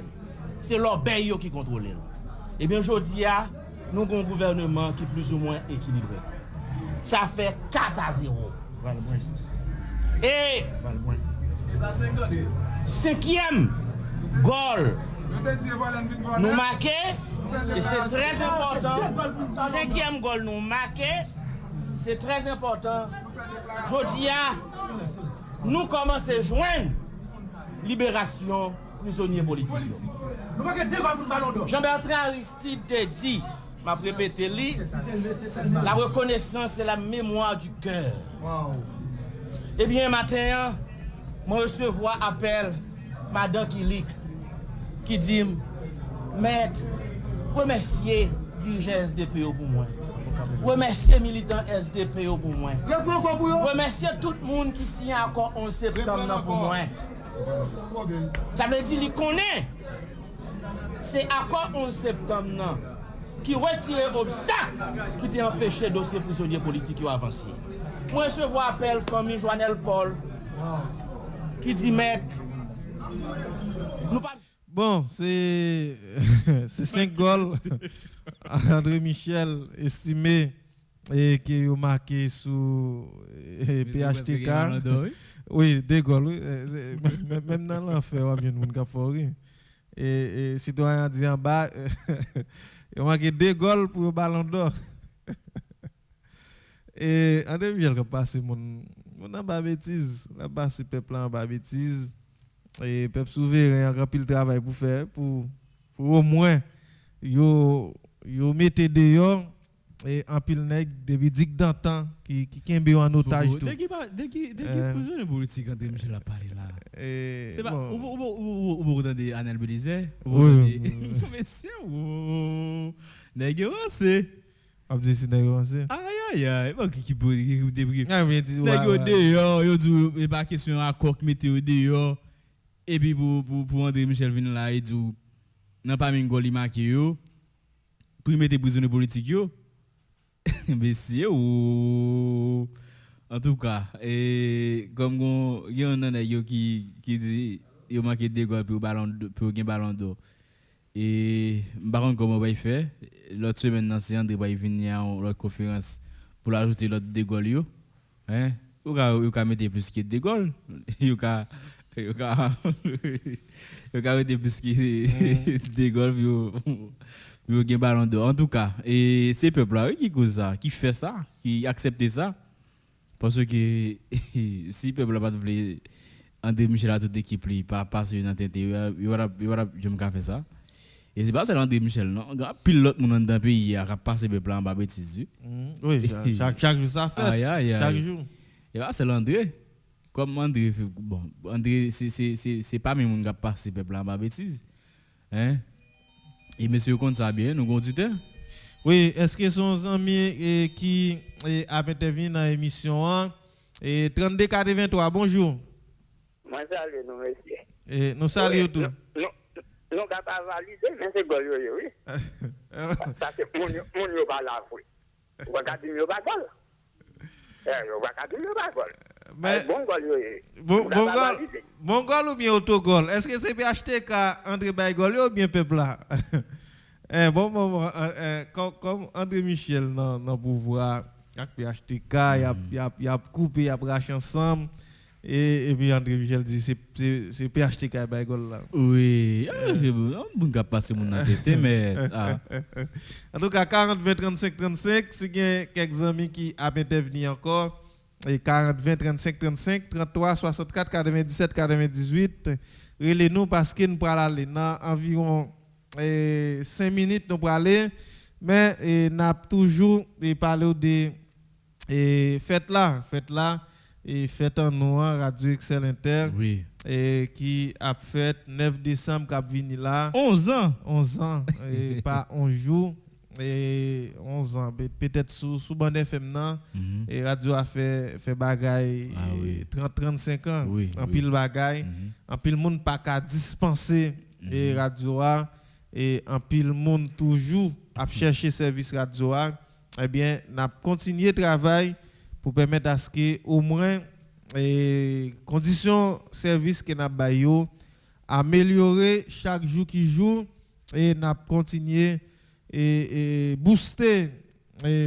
c'est l'Orbeil qui contrôle. Eh bien, aujourd'hui, nous avons un gouvernement qui est plus ou moins équilibré. Ça fait 4-0. Et cinquième goal, nous marquons, et c'est très important. Cinquième goal, nous marquons, c'est très important. Aujourd'hui, nous commençons à joindre libération prisonniers politiques. Jean-Bertrand Aristide te dit, m'a répété, la reconnaissance c'est la mémoire du cœur. Eh bien, matin, moi recevoir appel Madame Kilik qui dit, maître, remercier dirigeant SDPO pour moi. Remercier militants SDPO pour moi. Remercier tout le monde qui signe encore 11 septembre pour moi. Ça veut dire qu'il connaît. C'est accord 11 septembre qui retire l'obstacle qui t'a empêché le dossier prisonnier politique à avancer. Moi, je vois appel famille Joannel Paul qui dit maître. Bon, c'est 5 goals. André Michel estimé et qui est marqué sous PHTK. Oui, 2 goals. Oui. Même dans l'enfer, on vient de faire. Et citoyen dit en bas, il a marqué 2 goals pour le ballon d'or. Et André Michel a passé mon bêtise. Il a passé le peuple en bêtise. Et le peuple souverain a rempli le travail pour faire, pour au moins, yo mettez dehors et en pile nèg depuis dik d'antan qui kembe en otage tout. Dès qu'il prisonnier politique quand Michel a parlé là. C'est pas ou vous entendez Anel Belize, oui. Médecin ou nèg c'est Abdi Sinayonse. Aïe bon qui peut débrouiller. Nèg dehors, yo dit pas question accord météo dehors et puis pour André Michel venir là et dit non pas mingoli marqué yo pour mettre des prisonniers politiques yo. Mais si ou en tout cas et comme il y en a qui dit il manque 2 goals pour gagner ballon d'or et baron comment va y faire l'autre semaine c'est André va venir à l'autre conférence pour ajouter l'autre 2 goals yo hein ou ka mettre plus que 2 goals you ka mettre plus que 2 goals pour gagner ballon d'or en tout cas et ces peuples là qui cause ça qui fait ça qui accepte ça parce que si peuple là pas voulait André Michel à toute équipe li pas passer dans tête il y aura je me faire ça et c'est pas seulement André Michel non pile l'autre monde dans pays a passer peuple en bas bêtise oui chaque jour ça fait chaque jour et là c'est l'André comme André bon André c'est pas même monde qui passer peuple en bas bêtise hein. Et monsieur compte ça bien, nous avons du temps. Oui, est-ce que son ami qui a intervenu dans l'émission 32 83, bonjour. Moi, salut, nous, monsieur. Nous saluons tout. Nous n'avons pas validé, mais c'est gol, oui. Ça c'est mon yo pas la fouille. On va garder mieux pas gol. On va garder mieux pas gol. Mais bon gol ou bien autogol? Est-ce que c'est PHTK André Baygol ou bien peuple là? Comme André Michel dans pouvoir avec PHTK, il a coupé, il a braché ensemble. Et puis André Michel dit c'est PHTK Baygol là. Oui, on va passer mon tête mais en tout cas 40 20 35 35 si il y a quelques amis qui a intervenu encore et 40 20 35 35 33 64 97 98 relez-nous parce que nous pour aller dans environ 5 minutes nous pour aller mais n'a toujours parlé de fête là et fête en noir Radio Excel Inter oui et qui a fait 9 décembre qui a venu là 11 ans et pas 11 jours et 11 ans peut-être sous bande FM nan et radio a fait bagaille 30 35 ans en pile bagaille en pile monde pas qu'à dispenser et radio a et en pile monde toujours à chercher service radio a eh bien n'a continuer travail pour permettre à ce que au moins et conditions service que n'a bayo améliorer chaque jour qui joue et n'a continuer et booster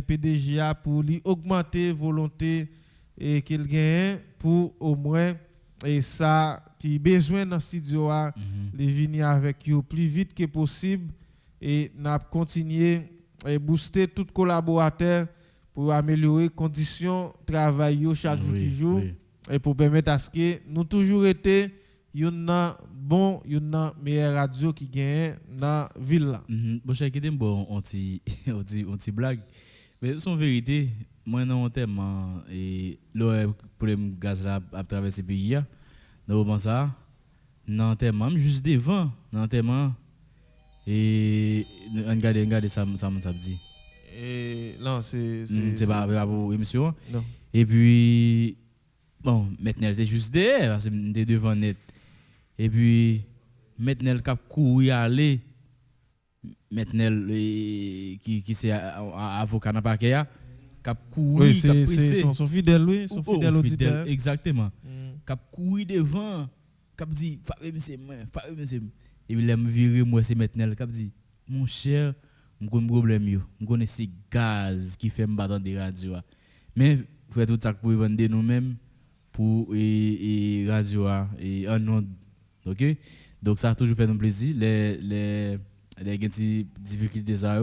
PDGA pour lui augmenter volonté et qu'il gagne pour au moins et ça qui besoin dans studio a les venir avec vous plus vite que possible et n'a continuer et booster tout collaborateur pour améliorer conditions travail chaque jour qui joue et pour permettre à ce que nous toujours été une bon une meilleure radio qui gagne dans ville là. Bon cher qui bon on ti blague mais son vérité moi non tellement et le problème gaz là à travers ce pays là non bon ça non tellement juste devant non tellement et regarder ça dit et non c'est pas pour émission non. Et puis bon maintenant elle était juste derrière parce que était devant net et puis maintenant cap courir aller maintenant qui c'est avocat dans paquet cap courir oui c'est son fidèle oui son fidèle auditeur exactement cap courir devant cap dit monsieur et puis l'aime virer moi c'est maintenant cap dit mon cher mon problème yo on connaît ces gaz qui fait me battre dans des radios mais faire tout ça pour vendre nous-mêmes pour et radio et un nom OK donc ça a toujours fait un plaisir les difficultés ça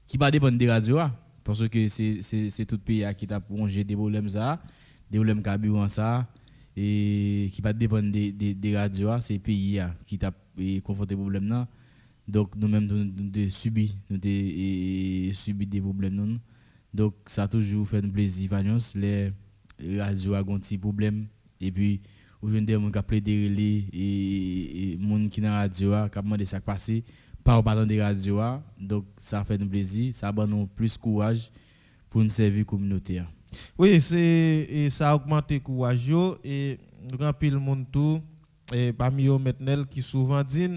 qui pas dépendre des radios parce que c'est tout pays qui t'a plongé des problèmes ça des problèmes carburant ça et qui pas dépendre des radios c'est pays qui t'a confronté problème là donc nous-mêmes nous subi des problèmes nous donc ça a toujours fait un plaisir les radios a un petit problème et puis aujourd'hui on a plaidé relais et monde qui dans radio a demandé ça passer pas dans des radios donc ça fait un plaisir ça donne nous plus courage pour nous servir communauté. Oui, c'est ça a augmenté courage et grand pile monde tout et parmi eux maintenant qui souvent dit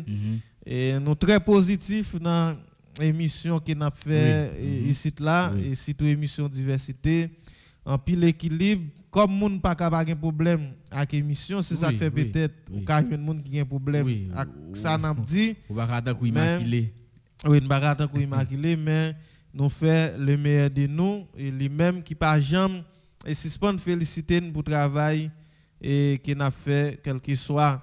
et nous très positif dans émission qui n'a fait ici là et surtout émission diversité en pile équilibre comme moun pas capable un problème avec émission c'est ça fait peut-être ou ka un monde qui a un problème avec ça n'a dit ou pas attendre qu'on immaculé oui on pas attendre qu'on immaculé mais nous fait le meilleur de nous et lui même qui pas jamais et suspend féliciter pour travail et qui n'a fait quel qu'il soit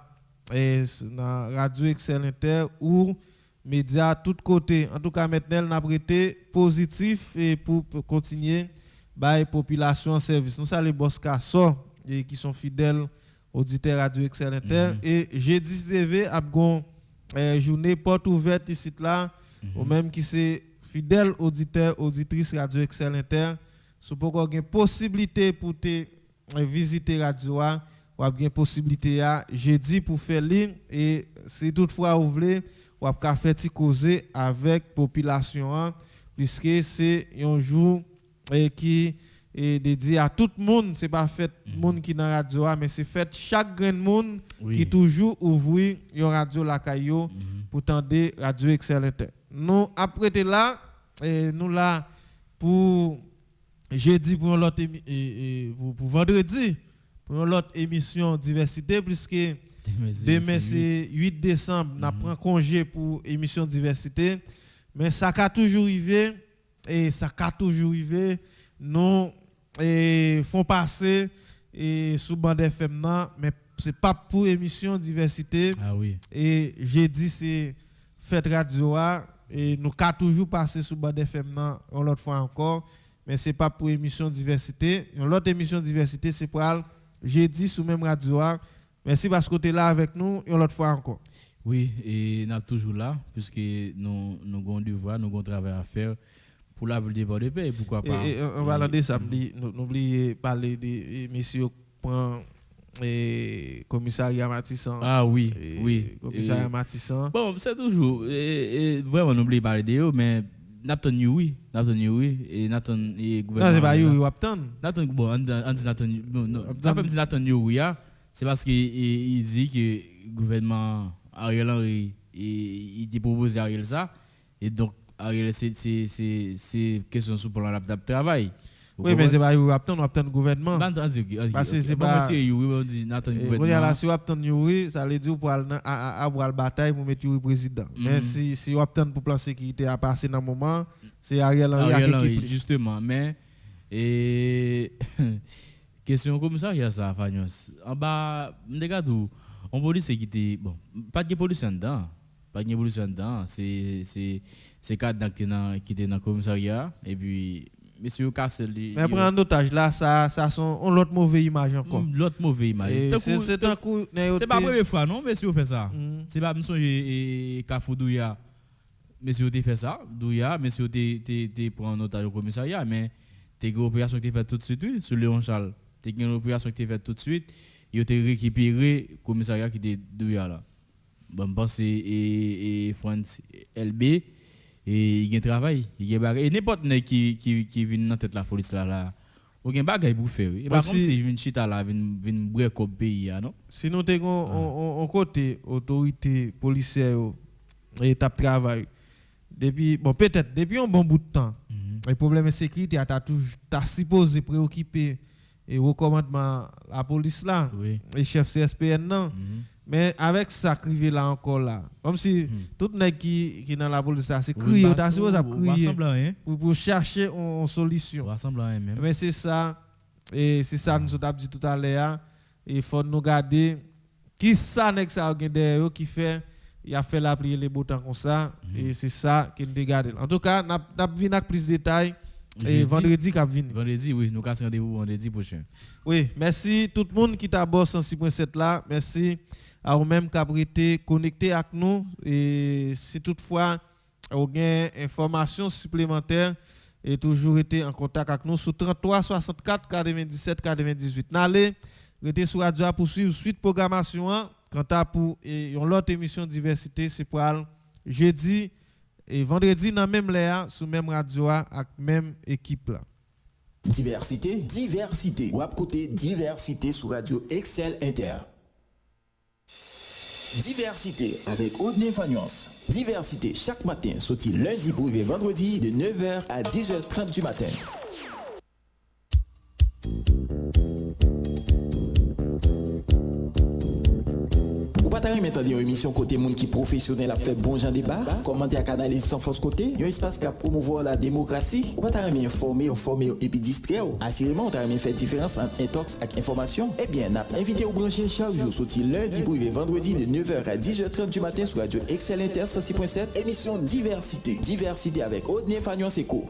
et dans Radio Excel Inter ou médias tout côté en tout cas maintenant n'a prêté positif et pour continuer by population en service nous ça les boss Kasso et qui sont fidèles auditeurs Radio Excel Inter et jeudi TV a gon journée porte ouverte ici là ou même qui c'est fidèle auditeur auditrice Radio Excel Inter so pour une possibilité pour te visiter radio ou a bien possibilité à jeudi pour faire ligne et si toutefois vous voulez ou a faire ti causer avec population puisque c'est un jour qui est dédié à tout le monde c'est pas fait monde qui dans radio mais c'est fait chaque grand monde qui toujours ouvrir une radio la caillou pour tendre Radio Excel Inter nous après là nous là pour jeudi pour l'autre pour vendredi pour l'autre émission diversité puisque demain c'est 8 décembre n'a prend congé pour émission diversité mais ça a toujours arrivé et ça a toujours arrivé nous font passer et sous bande FM mais c'est pas pour émission diversité. Ah oui. Et jeudi c'est fête radio et nous ca toujours passer sous bande FM l'autre fois encore mais c'est pas pour émission diversité. L'autre émission diversité c'est pour jeudi sous même radio. Merci parce que tu es là avec nous et l'autre fois encore. Oui, et nous sommes toujours là puisque nous avons du devoir, nous avons un travail à faire pour la ville de paix, pourquoi pas. Et on va l'aider samedi, n'oubliez pas parler des messieurs et commissariat Matissan. Ah oui, oui. Commissariat Matissan. Bon, c'est toujours vraiment n'oubliez pas parler de eux mais Nathan oui et Nathan et gouvernement. Non, c'est pas you Nathan. Nathan bon, on dit Nathan non, ça peut dire Nathan oui, c'est parce qu'il dit que le gouvernement Ariel Henry il dit proposer Ariel ça et donc Ariel c'est question sous plan de travail. Oui, mais c'est pas you Nathan gouvernement. Parce que c'est pas on dit Nathan gouvernement. Là si Nathan oui, ça veut dire pour avoir bataille pour mettre le président. Mais si Nathan pour plan sécurité a passé dans moment, c'est Ariel Henry qui justement mais question comme ça il y a ça Fagnos. En bas regarde on police qui était bon pas de policier dedans. Pas de policier dedans, c'est cadre qui était dans le commissariat et puis monsieur Cassel. Mais prendre en otage là ça sont l'autre mauvaise image encore. L'autre mauvaise image. C'est un coup c'est pas la première fois non monsieur fait ça. C'est pas monsieur Kafou Douya. Monsieur te fait ça, Douya, monsieur te prend en otage au commissariat mais t'es une opération qui fait tout de suite sur Léon Charles. T'es une opération qui fait tout de suite, il a récupéré le commissariat qui était Douya là. Bon, je pense et France LB et il y a un travail, il y a et n'importe qui vient dans tête la police là. Aucun bagage pour faire. Et pas comme si une chita là vient break au pays non. Sinon t'es on côté autorité policière et tap travail. Depuis bon peut-être depuis un bon bout de temps. Le problème de sécurité t'as supposé préoccuper et recommandement la police là et chef CSPN non. Mais avec ça crier là encore là comme si tout nèg qui dans la police c'est crier t'as supposé crier pour chercher une solution. Mais c'est ça et c'est ça nous avons dit tout à l'heure il faut nous garder qui ça nèg ça derrière qui fait il a fait la prière les boutons comme ça et c'est ça qui nous garde. En tout cas n'a venir avec plus de détails et vendredi qu'a venir. Vendredi oui, nous cassons rendez-vous vendredi prochain. Oui, merci tout le monde qui t'a boss 106.7 là. Merci à vous-même qui avez été connecté avec nous et si toutefois vous avez information supplémentaire et toujours été en contact avec nous sur 33 64 97 98. N'allez restez sur radio pour suivre suite programmation quant à pour une autre émission diversité c'est pour jeudi et vendredi dans même l'air sur même radio avec même équipe là. Diversité ou à côté diversité sur radio Excel Inter. Diversité avec Odné Fagnos. Diversité chaque matin, sorti lundi pour arriver vendredi de 9h à 10h30 du matin. Ou pas t'arriver maintenant une émission côté monde qui professionnel a fait bon genre débat, commenter à canaliser sans force côté, un espace qui a promouvoir la démocratie. Ou pas t'arriver informer et puis distraire. Assurément, on t'arriver faire différence entre intox et information. Eh bien, n'a invité au brancher chaque jour sorti lundi pour arriver vendredi de 9h à 10h30 du matin sur Radio Excel Inter 106.7, émission Diversité. Diversité avec Odné Fagnon Seco.